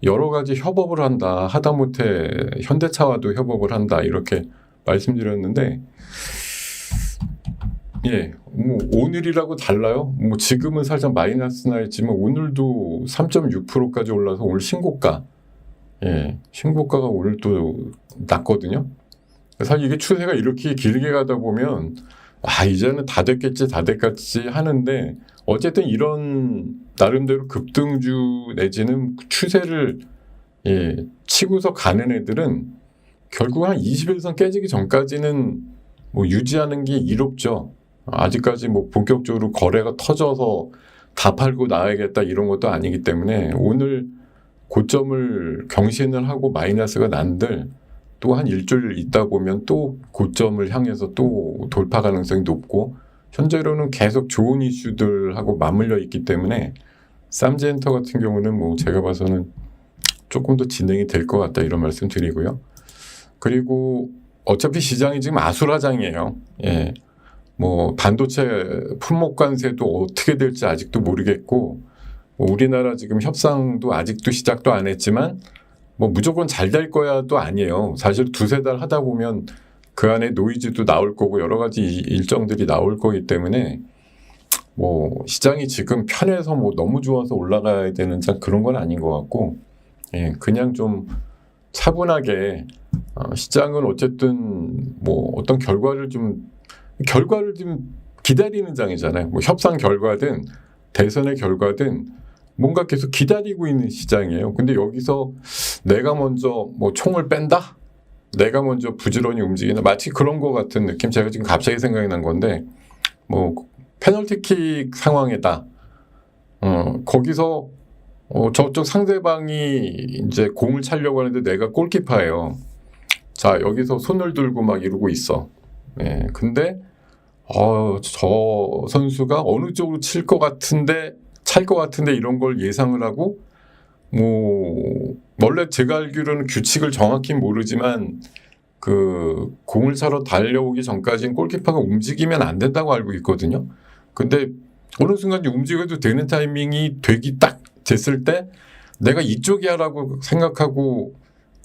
여러 가지 협업을 한다, 하다못해 현대차와도 협업을 한다 이렇게 말씀드렸는데 뭐 오늘이라고 달라요. 뭐 지금은 살짝 마이너스 나 있지만 오늘도 3.6%까지 올라서 오늘 신고가, 신고가가 오늘 또 났거든요. 사실 이게 추세가 이렇게 길게 가다 보면 이제는 다 됐겠지 하는데 어쨌든 이런 나름대로 급등주 내지는 추세를 치고서 가는 애들은 결국 한 21선 깨지기 전까지는 뭐 유지하는 게 이롭죠. 아직까지 뭐 본격적으로 거래가 터져서 다 팔고 나와야겠다 이런 것도 아니기 때문에 오늘 고점을 경신을 하고 마이너스가 난들 또 한 일주일 있다 보면 또 고점을 향해서 또 돌파 가능성이 높고 현재로는 계속 좋은 이슈들하고 맞물려 있기 때문에 쌈지엔터 같은 경우는 뭐 제가 봐서는 조금 더 진행이 될 것 같다 이런 말씀 드리고요. 그리고 어차피 시장이 지금 아수라장이에요. 뭐 반도체 품목 관세도 어떻게 될지 아직도 모르겠고 뭐 우리나라 지금 협상도 아직도 시작도 안 했지만 뭐 무조건 잘 될 거야도 아니에요. 사실 두세 달 하다 보면 그 안에 노이즈도 나올 거고 여러 가지 일정들이 나올 거기 때문에 뭐 시장이 지금 편해서 뭐 너무 좋아서 올라가야 되는 그런 건 아닌 것 같고 그냥 좀 차분하게 시장은 어쨌든 뭐 어떤 결과를 좀 기다리는 장이잖아요. 뭐 협상 결과든 대선의 결과든 뭔가 계속 기다리고 있는 시장이에요. 근데 여기서 내가 먼저 뭐 총을 뺀다? 내가 먼저 부지런히 움직이는 마치 그런 거 같은 느낌. 제가 지금 갑자기 생각이 난 건데 뭐 페널티킥 상황이다. 거기서 저쪽 상대방이 이제 공을 차려고 하는데 내가 골키퍼예요. 자, 여기서 손을 들고 막 이러고 있어. 근데 저 선수가 어느 쪽으로 찰 것 같은데 이런 걸 예상을 하고 뭐 원래 제가 알기로는 규칙을 정확히 모르지만 그 공을 차러 달려오기 전까지는 골키퍼가 움직이면 안 된다고 알고 있거든요. 근데 어느 순간 움직여도 되는 타이밍이 되기 딱 됐을 때 내가 이쪽이야라고 생각하고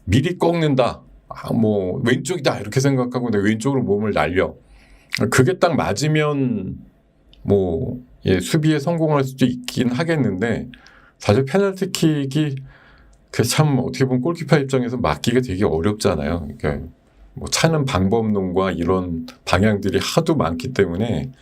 미리 꺾는다. 뭐 왼쪽이다 이렇게 생각하고 내가 왼쪽으로 몸을 날려. 그게 딱 맞으면 뭐 수비에 성공할 수도 있긴 하겠는데 사실 페널티킥이 참 어떻게 보면 골키퍼 입장에서 막기가 되게 어렵잖아요. 그러니까 뭐 차는 방법론과 이런 방향들이 하도 많기 때문에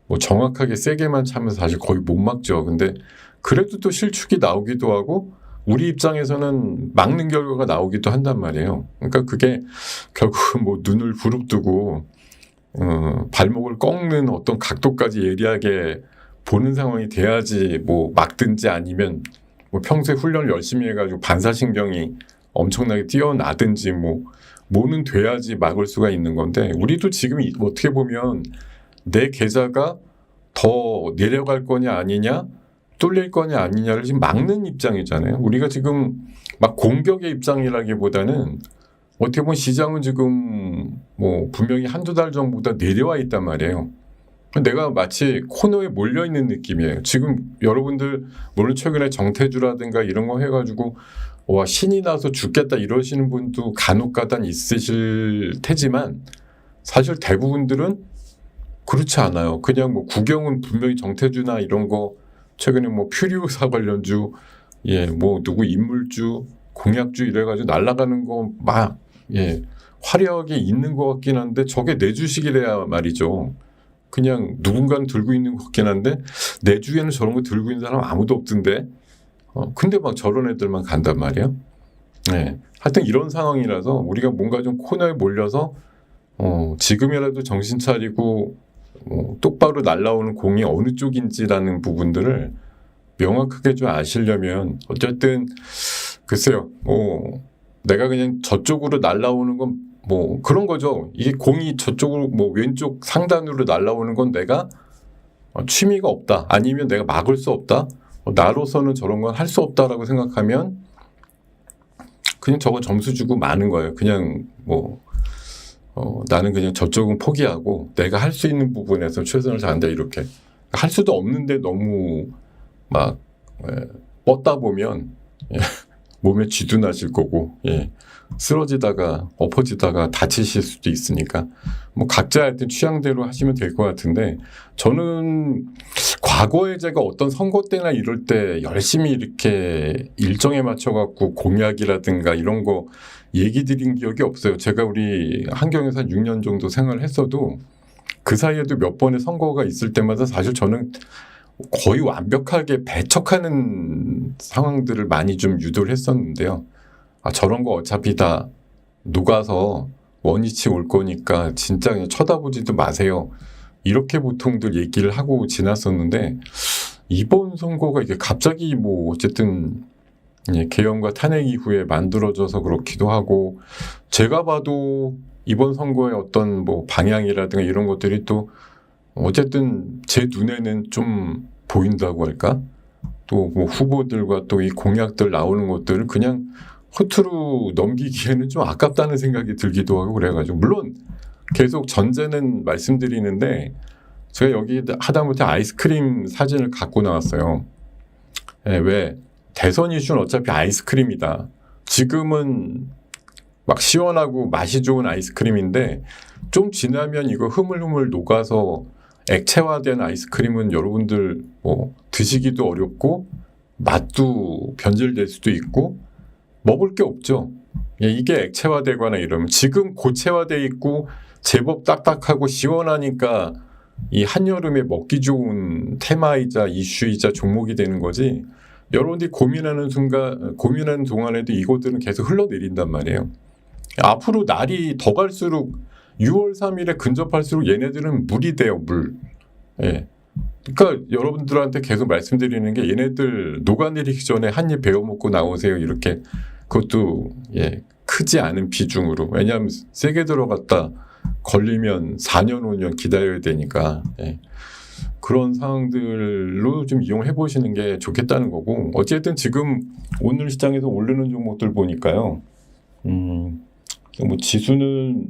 뭐 정확하게 세게만 차면 사실 거의 못 막죠. 근데 그래도 또 실축이 나오기도 하고 우리 입장에서는 막는 결과가 나오기도 한단 말이에요. 그러니까 그게 결국은 뭐 눈을 부릅뜨고 발목을 꺾는 어떤 각도까지 예리하게 보는 상황이 돼야지 뭐 막든지 아니면 뭐 평소에 훈련을 열심히 해가지고 반사신경이 엄청나게 뛰어나든지 뭐는 돼야지 막을 수가 있는 건데 우리도 지금 어떻게 보면 내 계좌가 더 내려갈 거냐 아니냐 뚫릴 거냐 아니냐를 지금 막는 입장이잖아요. 우리가 지금 막 공격의 입장이라기보다는 어떻게 보면 시장은 지금 뭐 분명히 한두 달 전보다 내려와 있단 말이에요. 내가 마치 코너에 몰려있는 느낌이에요. 지금 여러분들 물론 최근에 정태주라든가 이런 거 해가지고 와 신이 나서 죽겠다 이러시는 분도 간혹가다 있으실 테지만 사실 대부분들은 그렇지 않아요. 그냥 뭐 구경은 분명히 정태주나 이런 거 최근에 뭐 퓨리오사 관련주 뭐 누구 인물주 공약주 이래가지고 날아가는 거 막 화려하게 있는 것 같긴 한데 저게 내 주식이래야 말이죠. 그냥 누군가는 들고 있는 것 같긴 한데 내 주위에는 저런 거 들고 있는 사람 아무도 없던데 근데 막 저런 애들만 간단 말이에요. 하여튼 이런 상황이라서 우리가 뭔가 좀 코너에 몰려서 지금이라도 정신 차리고 똑바로 날아오는 공이 어느 쪽인지라는 부분들을 명확하게 좀 아시려면 어쨌든 글쎄요 내가 그냥 저쪽으로 날아오는 건 뭐 그런 거죠. 이게 공이 저쪽으로 뭐 왼쪽 상단으로 날아오는 건 내가 취미가 없다 아니면 내가 막을 수 없다 나로서는 저런 건 할 수 없다라고 생각하면 그냥 저거 점수 주고 마는 거예요. 그냥 나는 그냥 저쪽은 포기하고 내가 할 수 있는 부분에서 최선을 다한다 이렇게 할 수도 없는데 너무 막 뻗다 보면 몸에 쥐도 나실 거고 쓰러지다가 엎어지다가 다치실 수도 있으니까 뭐 각자 하여튼 취향대로 하시면 될 것 같은데 저는 과거에 제가 어떤 선거 때나 이럴 때 열심히 이렇게 일정에 맞춰갖고 공약이라든가 이런 거 얘기 드린 기억이 없어요. 제가 우리 한경에서 한 6년 정도 생활했어도 그 사이에도 몇 번의 선거가 있을 때마다 사실 저는 거의 완벽하게 배척하는 상황들을 많이 좀 유도를 했었는데요. 저런 거 어차피 다 녹아서 원위치 올 거니까 진짜 그냥 쳐다보지도 마세요. 이렇게 보통들 얘기를 하고 지났었는데 이번 선거가 이게 갑자기 뭐 어쨌든 계엄과 탄핵 이후에 만들어져서 그렇기도 하고 제가 봐도 이번 선거의 어떤 뭐 방향이라든가 이런 것들이 또 어쨌든 제 눈에는 좀 보인다고 할까? 또 뭐 후보들과 또 이 공약들 나오는 것들을 그냥 허투루 넘기기에는 좀 아깝다는 생각이 들기도 하고 그래가지고 물론 계속 전제는 말씀드리는데 제가 여기 하다못해 아이스크림 사진을 갖고 나왔어요. 왜? 대선 이슈는 어차피 아이스크림이다. 지금은 막 시원하고 맛이 좋은 아이스크림인데 좀 지나면 이거 흐물흐물 녹아서 액체화된 아이스크림은 여러분들 뭐 드시기도 어렵고 맛도 변질될 수도 있고 먹을 게 없죠. 이게 액체화되거나 이러면 지금 고체화돼 있고 제법 딱딱하고 시원하니까 이 한여름에 먹기 좋은 테마이자 이슈이자 종목이 되는 거지. 여러분들이 고민하는 동안에도 이것들은 계속 흘러내린단 말이에요. 앞으로 날이 더 갈수록 6월 3일에 근접할수록 얘네들은 물이 돼요, 물. 그러니까 여러분들한테 계속 말씀드리는 게 얘네들 녹아내리기 전에 한 입 베어 먹고 나오세요. 이렇게 그것도 크지 않은 비중으로. 왜냐하면 세게 들어갔다 걸리면 4년 5년 기다려야 되니까 그런 상황들로 좀 이용해 보시는 게 좋겠다는 거고 어쨌든 지금 오늘 시장에서 오르는 종목들 보니까요. 뭐 지수는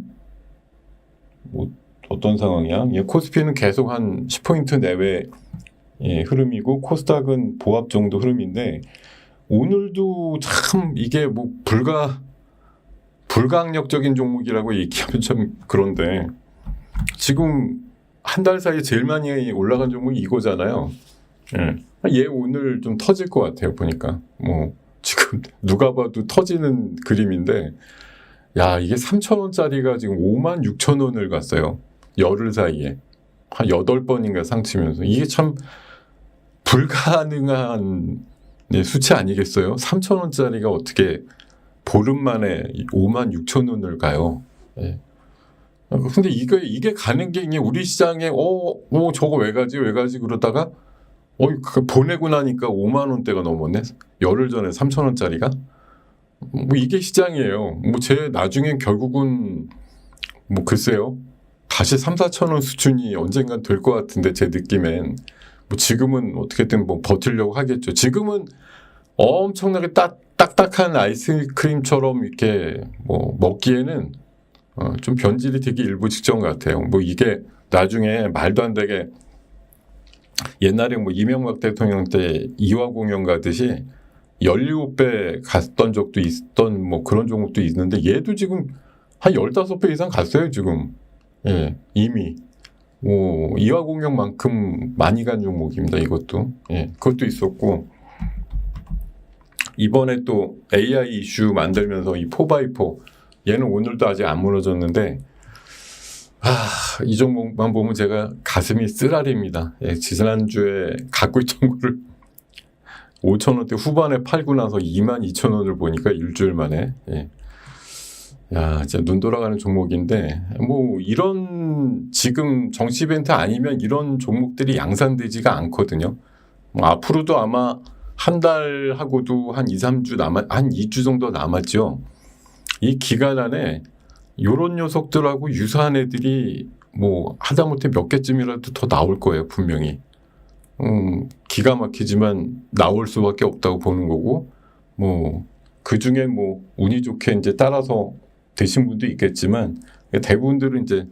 뭐 어떤 상황이야? 코스피는 계속 한 10포인트 내외 흐름이고 코스닥은 보합 정도 흐름인데 오늘도 참 이게 뭐 불가항력적인 종목이라고 얘기하면 참 그런데 지금 한 달 사이에 제일 많이 올라간 종목이 이거잖아요. 얘 오늘 좀 터질 것 같아요. 보니까 뭐 지금 누가 봐도 터지는 그림인데 야 이게 3,000원짜리가 지금 56,000원을 갔어요. 열흘 사이에 한 8번인가 상치면서 이게 참 불가능한 수치 아니겠어요? 3,000원짜리가 어떻게 보름 만에 56,000원을 가요? 근데 이게 가는 게 우리 시장에 저거 왜 가지 그러다가 보내고 나니까 5만 원대가 넘었네. 열흘 전에 3,000원짜리가 뭐 이게 시장이에요. 뭐 제 나중엔 결국은 뭐 글쎄요. 다시 3,4,000원 수준이 언젠간 될 것 같은데 제 느낌엔 뭐 지금은 어떻게든 뭐 버틸려고 하겠죠. 지금은 엄청나게 딱딱한 아이스크림처럼 이렇게 뭐 먹기에는 좀 변질이 되기 일부 직전 같아요. 뭐 이게 나중에 말도 안 되게 옛날에 뭐 이명박 대통령 때 이화공영 가듯이 17배 갔던 적도 있던 뭐 그런 종목도 있는데 얘도 지금 한 15배 이상 갔어요 지금. 예, 이미 이화공영만큼 많이 간 종목입니다 이것도. 예, 그것도 있었고 이번에 또 AI 이슈 만들면서 이 4x4 얘는 오늘도 아직 안 무너졌는데 이 종목만 보면 제가 가슴이 쓰라립니다. 예, 지난주에 갖고 있던 거를 5,000원대 후반에 팔고 나서 22,000원을 보니까 일주일 만에 야, 진짜 눈 돌아가는 종목인데 뭐 이런 지금 정치 이벤트 아니면 이런 종목들이 양산되지가 않거든요. 뭐 앞으로도 아마 한 달하고도 한 2, 3주 한 2주 정도 남았죠. 이 기간 안에 요런 녀석들하고 유사한 애들이 뭐 하다못해 몇 개쯤이라도 더 나올 거예요 분명히. 기가 막히지만 나올 수밖에 없다고 보는 거고 뭐 그중에 뭐 운이 좋게 이제 따라서 되신 분도 있겠지만 대부분들은 이제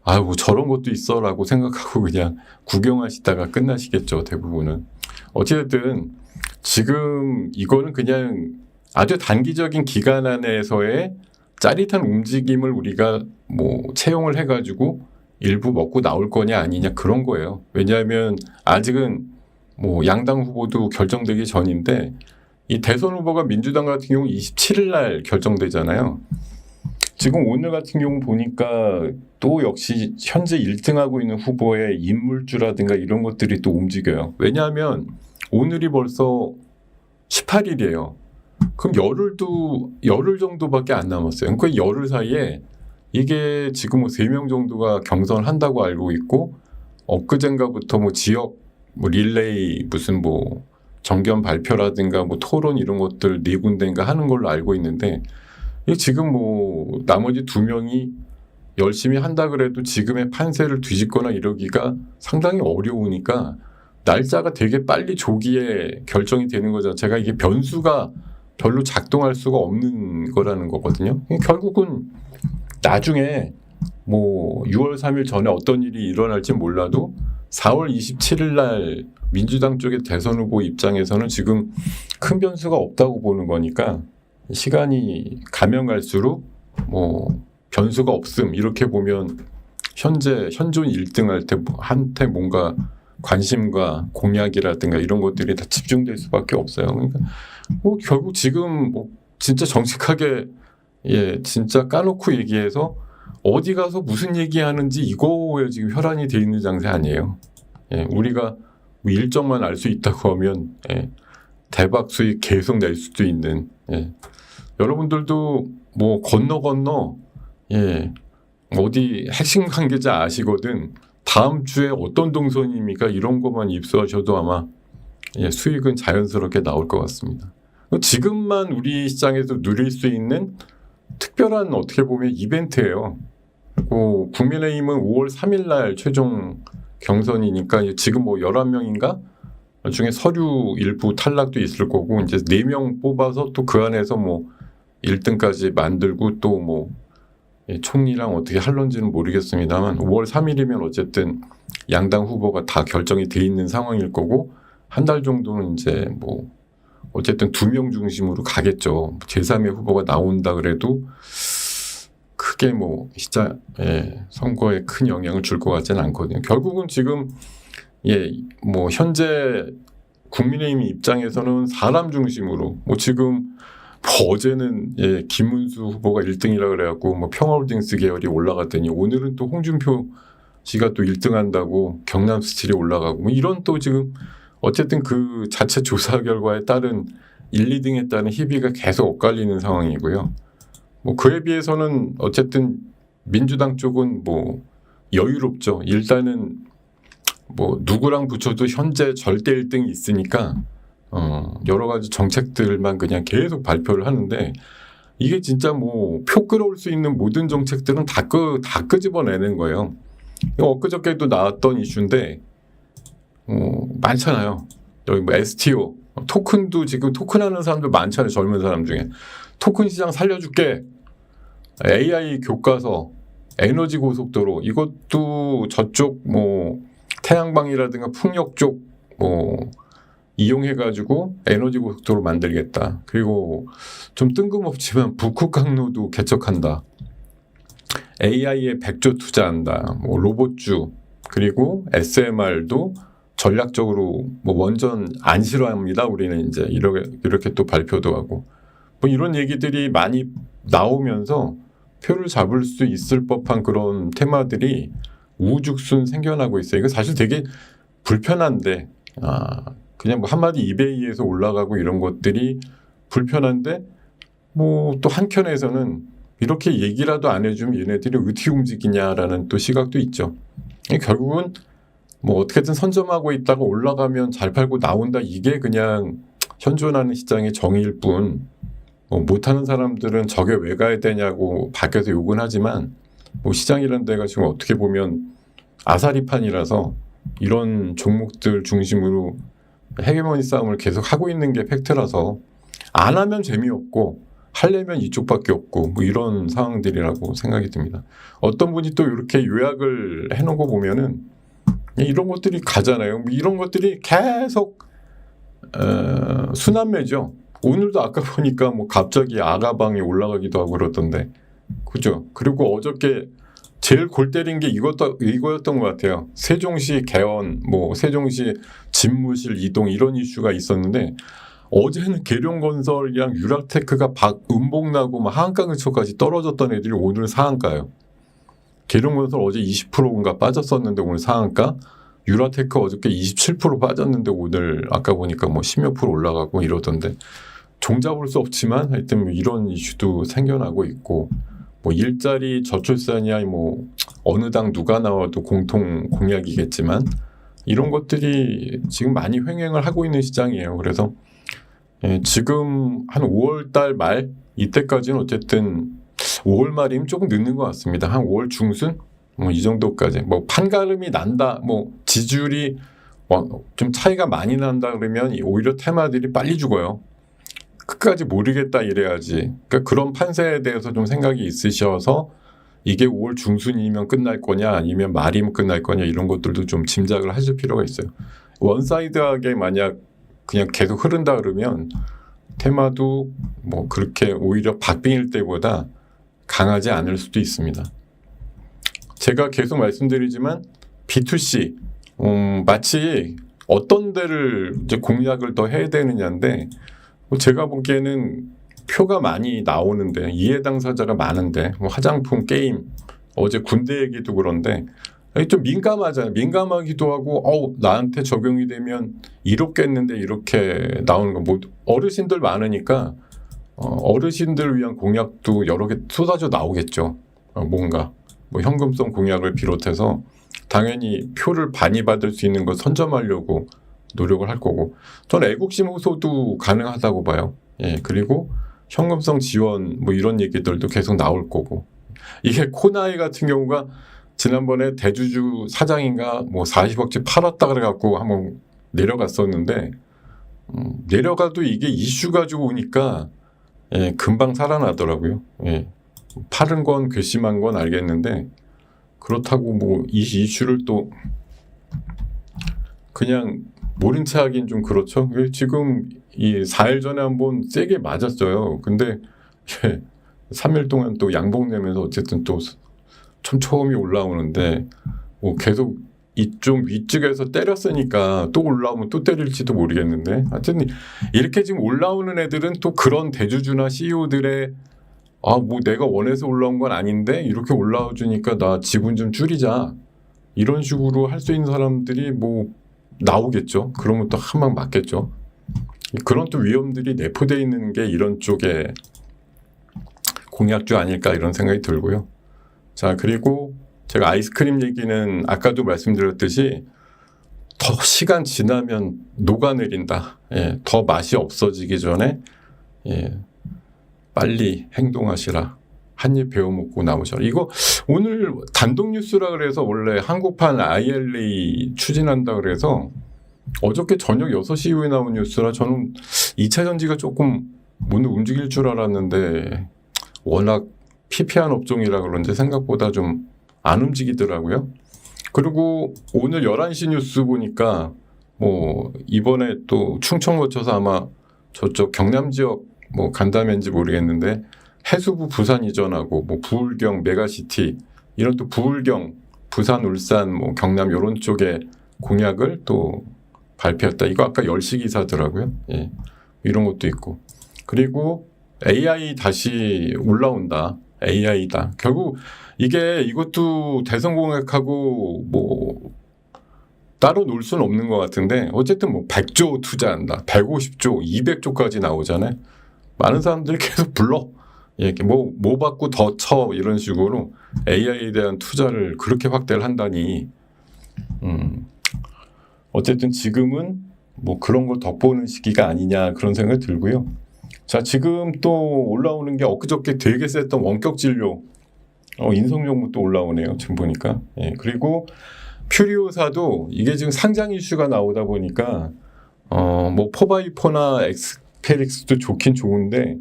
뭐 저런 것도 있어라고 생각하고 그냥 구경하시다가 끝나시겠죠 대부분은. 어쨌든 지금 이거는 그냥 아주 단기적인 기간 안에서의 짜릿한 움직임을 우리가 뭐 채용을 해가지고 일부 먹고 나올 거냐 아니냐 그런 거예요. 왜냐하면 아직은 뭐 양당 후보도 결정되기 전인데 이 대선 후보가 민주당 같은 경우 27일 날 결정되잖아요. 지금 오늘 같은 경우 보니까 또 역시 현재 1등하고 있는 후보의 인물주라든가 이런 것들이 또 움직여요. 왜냐하면 오늘이 벌써 18일이에요. 그럼 열흘 정도밖에 안 남았어요. 그러니까 열흘 사이에 이게 지금 뭐 3명 정도가 경선을 한다고 알고 있고 엊그젠가부터 뭐 지역 뭐 릴레이 무슨 뭐 정견 발표라든가 뭐 토론 이런 것들 4군데인가 하는 걸로 알고 있는데 지금 뭐 나머지 2명이 열심히 한다 그래도 지금의 판세를 뒤집거나 이러기가 상당히 어려우니까 날짜가 되게 빨리 조기에 결정이 되는 거 자체가 이게 변수가 별로 작동할 수가 없는 거라는 거거든요. 결국은 나중에 뭐 6월 3일 전에 어떤 일이 일어날지 몰라도 4월 27일 날 민주당 쪽의 대선 후보 입장에서는 지금 큰 변수가 없다고 보는 거니까 시간이 가면 갈수록 뭐 변수가 없음 이렇게 보면 현존 1등 할 때 한테 뭔가 관심과 공약이라든가 이런 것들이 다 집중될 수밖에 없어요. 그러니까 뭐 결국 지금 뭐 진짜 정직하게 진짜 까놓고 얘기해서 어디 가서 무슨 얘기하는지 이거에 지금 혈안이 돼 있는 장세 아니에요. 우리가 뭐 일정만 알 수 있다고 하면 대박 수익 계속 낼 수도 있는 여러분들도 뭐 건너 어디 핵심 관계자 아시거든 다음 주에 어떤 동선입니까? 이런 것만 입수하셔도 아마 수익은 자연스럽게 나올 것 같습니다. 지금만 우리 시장에서 누릴 수 있는 특별한 어떻게 보면 이벤트예요. 국민의힘은 5월 3일 날 최종 경선이니까 지금 뭐 11명인가? 중에 서류 일부 탈락도 있을 거고 이제 4명 뽑아서 또 그 안에서 뭐 1등까지 만들고 또 뭐 총리랑 어떻게 할런지는 모르겠습니다만 5월 3일이면 어쨌든 양당 후보가 다 결정이 돼 있는 상황일 거고 한 달 정도는 이제 뭐 어쨌든 2명 중심으로 가겠죠. 제3의 후보가 나온다 그래도 크게 뭐 진짜 선거에 큰 영향을 줄 것 같지는 않거든요. 결국은 지금 뭐 현재 국민의힘 입장에서는 사람 중심으로 뭐 지금 뭐 어제는 김문수 후보가 1등이라 그래갖고 뭐 평화홀딩스 계열이 올라갔더니 오늘은 또 홍준표 씨가 또 1등한다고 경남 스틸이 올라가고 뭐 이런 또 지금 어쨌든 그 자체 조사 결과에 따른 1, 2등에 따른 희비가 계속 엇갈리는 상황이고요. 뭐 그에 비해서는 어쨌든 민주당 쪽은 뭐 여유롭죠. 일단은 뭐 누구랑 붙여도 현재 절대 1등이 있으니까 여러 가지 정책들만 그냥 계속 발표를 하는데 이게 진짜 뭐 표 끌어올 수 있는 모든 정책들은 다 끄집어내는 거예요. 엊그저께도 나왔던 이슈인데 많잖아요. 여기 뭐 STO 토큰도 지금 토큰하는 사람들 많잖아요. 젊은 사람 중에 토큰 시장 살려줄게. AI 교과서, 에너지 고속도로 이것도 저쪽 뭐 태양광이라든가 풍력 쪽 뭐 이용해가지고 에너지 고속도로 만들겠다. 그리고 좀 뜬금없지만 북극 항로도 개척한다. AI에 100조 투자한다. 뭐 로봇주 그리고 SMR도 전략적으로 뭐 원전 안 싫어합니다. 우리는 이제 이렇게 또 발표도 하고 뭐 이런 얘기들이 많이 나오면서 표를 잡을 수 있을 법한 그런 테마들이 우후죽순 생겨나고 있어요. 이거 사실 되게 불편한데 그냥 뭐 한마디 이베이에서 올라가고 이런 것들이 불편한데 뭐 또 한켠에서는 이렇게 얘기라도 안 해주면 얘네들이 어떻게 움직이냐라는 또 시각도 있죠. 결국은 뭐 어떻게든 선점하고 있다가 올라가면 잘 팔고 나온다 이게 그냥 현존하는 시장의 정의일 뿐 못하는 사람들은 저게 왜 가야 되냐고 밖에서 욕은 하지만 뭐 시장이라는 데가 지금 어떻게 보면 아사리판이라서 이런 종목들 중심으로 헤게모니 싸움을 계속 하고 있는 게 팩트라서 안 하면 재미없고 하려면 이쪽밖에 없고 뭐 이런 상황들이라고 생각이 듭니다. 어떤 분이 또 이렇게 요약을 해놓은 거 보면은 이런 것들이 가잖아요. 뭐 이런 것들이 계속 순환매죠. 오늘도 아까 보니까 뭐 갑자기 아가방이 올라가기도 하고 그러던데, 그죠? 그리고 어저께 제일 골 때린 게 이거였던 것 같아요. 세종시 개원, 뭐 세종시 집무실 이동 이런 이슈가 있었는데 어제는 계룡건설이랑 유라테크가 음봉나고 막 하한가 근처까지 떨어졌던 애들이 오늘 상한가요. 계룡건설 어제 20%인가 빠졌었는데 오늘 상한가. 유라테크 어저께 27% 빠졌는데 오늘 아까 보니까 뭐 10몇 % 올라가고 이러던데 종잡을 수 없지만 하여튼 뭐 이런 이슈도 생겨나고 있고 뭐 일자리 저출산이야 뭐 어느 당 누가 나와도 공통 공약이겠지만 이런 것들이 지금 많이 횡행을 하고 있는 시장이에요. 그래서 지금 한 5월달 말 이때까지는 어쨌든 5월 말이면 조금 늦는 것 같습니다. 한 5월 중순 뭐 이 정도까지 뭐 판가름이 난다 뭐 지지율이 좀 차이가 많이 난다 그러면 오히려 테마들이 빨리 죽어요. 끝까지 모르겠다 이래야지. 그러니까 그런 판세에 대해서 좀 생각이 있으셔서 이게 5월 중순이면 끝날 거냐 아니면 말이면 끝날 거냐 이런 것들도 좀 짐작을 하실 필요가 있어요. 원사이드하게 만약 그냥 계속 흐른다 그러면 테마도 뭐 그렇게 오히려 박빙일 때보다 강하지 않을 수도 있습니다. 제가 계속 말씀드리지만 B2C 마치 어떤 데를 이제 공략을 더 해야 되느냐인데 제가 보기에는 표가 많이 나오는데 이해 당사자가 많은데 뭐 화장품, 게임, 어제 군대 얘기도 그런데 좀 민감하잖아요. 민감하기도 하고 나한테 적용이 되면 이롭겠는데 이렇게 나오는 거 뭐 어르신들 많으니까 어르신들을 위한 공약도 여러 개 쏟아져 나오겠죠. 뭔가 뭐 현금성 공약을 비롯해서 당연히 표를 많이 받을 수 있는 거 선점하려고 노력을 할 거고 저는 애국심 호소도 가능하다고 봐요. 그리고 현금성 지원 뭐 이런 얘기들도 계속 나올 거고 이게 코나이 같은 경우가 지난번에 대주주 사장인가 뭐 40억치 팔았다 그래갖고 한번 내려갔었는데 내려가도 이게 이슈 가지고 오니까 금방 살아나더라고요. 파른 건 괘씸한 건 알겠는데 그렇다고 뭐 이 이슈를 또 그냥 모른 체 하긴 좀 그렇죠. 지금 이 4일 전에 한번 세게 맞았어요. 근데 3일 동안 또 양봉 내면서 어쨌든 또 촘촘히 올라오는데 뭐 계속 이쪽 위쪽에서 때렸으니까 또 올라오면 또 때릴지도 모르겠는데 하여튼 이렇게 지금 올라오는 애들은 또 그런 대주주나 CEO들의 뭐 내가 원해서 올라온 건 아닌데 이렇게 올라와 주니까 나 지분 좀 줄이자 이런 식으로 할 수 있는 사람들이 뭐 나오겠죠. 그러면 또 한 방 맞겠죠. 그런 또 위험들이 내포되어 있는 게 이런 쪽에 공약주 아닐까 이런 생각이 들고요. 자, 그리고 제가 아이스크림 얘기는 아까도 말씀드렸듯이 더 시간 지나면 녹아내린다. 더 맛이 없어지기 전에 빨리 행동하시라. 한 입 베어 먹고 나오셔라. 이거 오늘 단독 뉴스라 그래서 원래 한국판 ILA 추진한다 그래서 어저께 저녁 6시 이후에 나온 뉴스라 저는 2차 전지가 조금 오늘 움직일 줄 알았는데 워낙 피폐한 업종이라 그런지 생각보다 좀 안 움직이더라고요. 그리고 오늘 11시 뉴스 보니까 뭐 이번에 또 충청 거쳐서 아마 저쪽 경남 지역 뭐 간다면지 모르겠는데 해수부 부산 이전하고 뭐 부울경 메가시티 이런 또 부울경 부산 울산 뭐 경남 이런 쪽에 공약을 또 발표했다. 이거 아까 10시 기사더라고요. 예. 이런 것도 있고. 그리고 AI 다시 올라온다. AI다. 결국 이것도 대선 공약하고 뭐 따로 놀 수는 없는 것 같은데 어쨌든 뭐 100조 투자한다. 150조, 200조까지 나오잖아요. 많은 사람들이 계속 불러. 예, 뭐 받고 더 쳐 이런 식으로 AI에 대한 투자를 그렇게 확대를 한다니 어쨌든 지금은 뭐 그런 걸 덕보는 시기가 아니냐 그런 생각이 들고요. 자, 지금 또 올라오는 게 엊그저께 되게 셌던 원격 진료 인성정보 또 올라오네요. 지금 보니까. 예, 그리고 퓨리오사도 이게 지금 상장 이슈가 나오다 보니까 뭐 4x4나 엑스페릭스도 좋긴 좋은데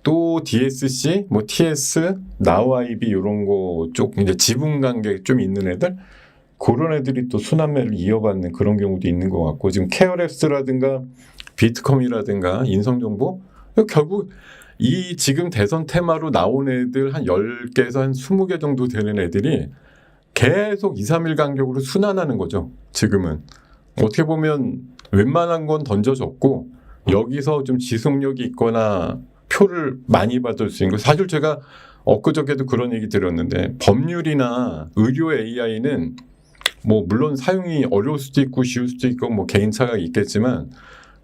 또 DSC, 뭐 TS, 나우아이비 이런 거 쪽 이제 지분 관계 좀 있는 애들 그런 애들이 또 순환매를 이어받는 그런 경우도 있는 것 같고 지금 케어랩스라든가 비트컴이라든가 인성정보 결국 이 지금 대선 테마로 나온 애들 한 10개에서 한 20개 정도 되는 애들이 계속 2, 3일 간격으로 순환하는 거죠. 지금은 어떻게 보면 웬만한 건 던져졌고 여기서 좀 지속력이 있거나 표를 많이 받을 수 있는 거. 사실 제가 엊그저께도 그런 얘기 들었는데 법률이나 의료 AI는 뭐 물론 사용이 어려울 수도 있고 쉬울 수도 있고 뭐 개인차가 있겠지만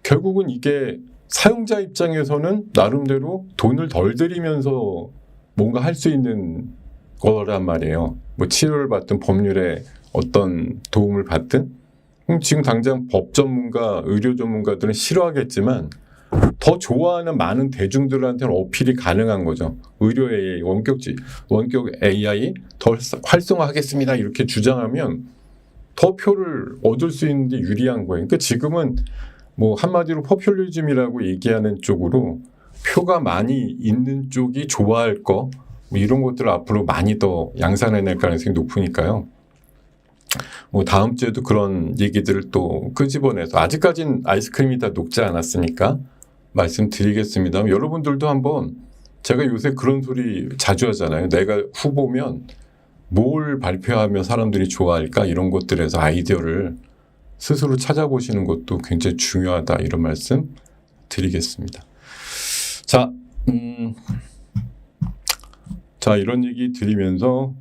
결국은 이게 사용자 입장에서는 나름대로 돈을 덜 들이면서 뭔가 할 수 있는 거란 말이에요. 뭐 치료를 받든 법률에 어떤 도움을 받든 지금 당장 법 전문가, 의료 전문가들은 싫어하겠지만 더 좋아하는 많은 대중들한테는 어필이 가능한 거죠. 의료 AI, 원격 AI 더 활성화하겠습니다. 이렇게 주장하면 더 표를 얻을 수 있는데 유리한 거예요. 그러니까 지금은 뭐 한마디로 포퓰리즘이라고 얘기하는 쪽으로 표가 많이 있는 쪽이 좋아할 거 뭐 이런 것들을 앞으로 많이 더 양산해낼 가능성이 높으니까요. 뭐 다음 주에도 그런 얘기들을 또 끄집어내서 아직까진 아이스크림이 다 녹지 않았으니까 말씀드리겠습니다. 여러분들도 한번 제가 요새 그런 소리 자주 하잖아요. 내가 후보면 뭘 발표하면 사람들이 좋아할까 이런 것들에서 아이디어를 스스로 찾아보시는 것도 굉장히 중요하다 이런 말씀 드리겠습니다. 자 이런 얘기 드리면서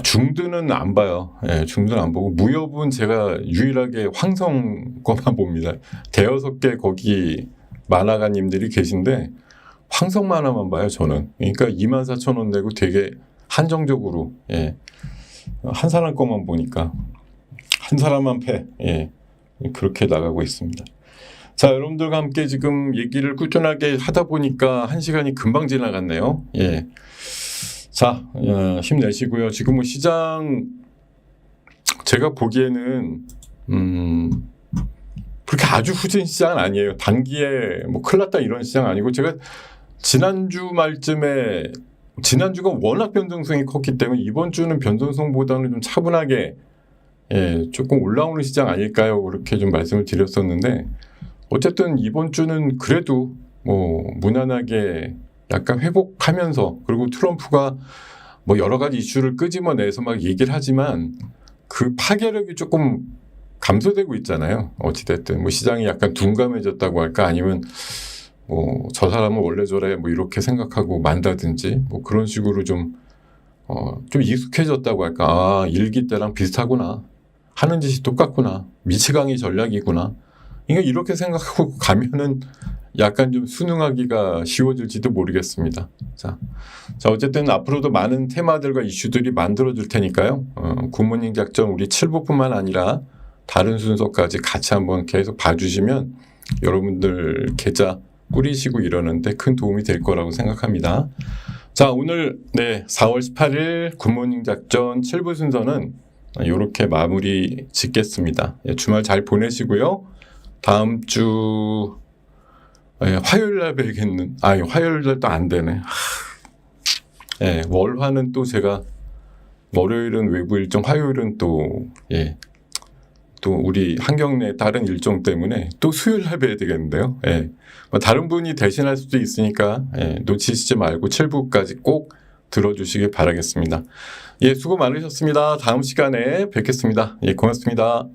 중드는 안 봐요. 예, 중드는 안 보고 무협은 제가 유일하게 황성 거만 봅니다. 대여섯 개 거기 만화가님들이 계신데 황성 만화만 봐요 저는. 그러니까 24,000원 내고 되게 한정적으로 한 사람 거만 보니까 한 사람만 패 그렇게 나가고 있습니다. 자 여러분들과 함께 지금 얘기를 꾸준하게 하다 보니까 1시간이 금방 지나갔네요. 자 힘내시고요. 지금 뭐 시장 제가 보기에는 그렇게 아주 후진 시장은 아니에요. 단기에 뭐 큰일 났다 이런 시장 아니고 제가 지난주 말쯤에 지난주가 워낙 변동성이 컸기 때문에 이번 주는 변동성보다는 좀 차분하게 조금 올라오는 시장 아닐까요? 그렇게 좀 말씀을 드렸었는데 어쨌든 이번 주는 그래도 뭐 무난하게 약간 회복하면서 그리고 트럼프가 뭐 여러 가지 이슈를 끄집어내서 막 얘기를 하지만 그 파괴력이 조금 감소되고 있잖아요. 어찌됐든 뭐 시장이 약간 둔감해졌다고 할까 아니면 뭐 저 사람은 원래 저래 뭐 이렇게 생각하고 만다든지 뭐 그런 식으로 좀 익숙해졌다고 할까 일기 때랑 비슷하구나 하는 짓이 똑같구나 미치광이 전략이구나 그러니까 이렇게 생각하고 가면은 약간 좀 순응하기가 쉬워질지도 모르겠습니다. 자 어쨌든 앞으로도 많은 테마들과 이슈들이 만들어질 테니까요. 굿모닝 작전 우리 7부뿐만 아니라 다른 순서까지 같이 한번 계속 봐주시면 여러분들 계좌 꾸리시고 이러는데 큰 도움이 될 거라고 생각합니다. 자 오늘 4월 18일 굿모닝 작전 7부 순서는 이렇게 마무리 짓겠습니다. 주말 잘 보내시고요. 다음 주 화요일 날 뵈겠는 화요일 날도 안 되네. 예, 월화는 또 제가 월요일은 외부 일정, 화요일은 또 또 우리 한경래 다른 일정 때문에 또 수요일 날 뵈야 되겠는데요. 예. 다른 분이 대신할 수도 있으니까 놓치시지 말고 7부까지 꼭 들어주시길 바라겠습니다. 예, 수고 많으셨습니다. 다음 시간에 뵙겠습니다. 예, 고맙습니다.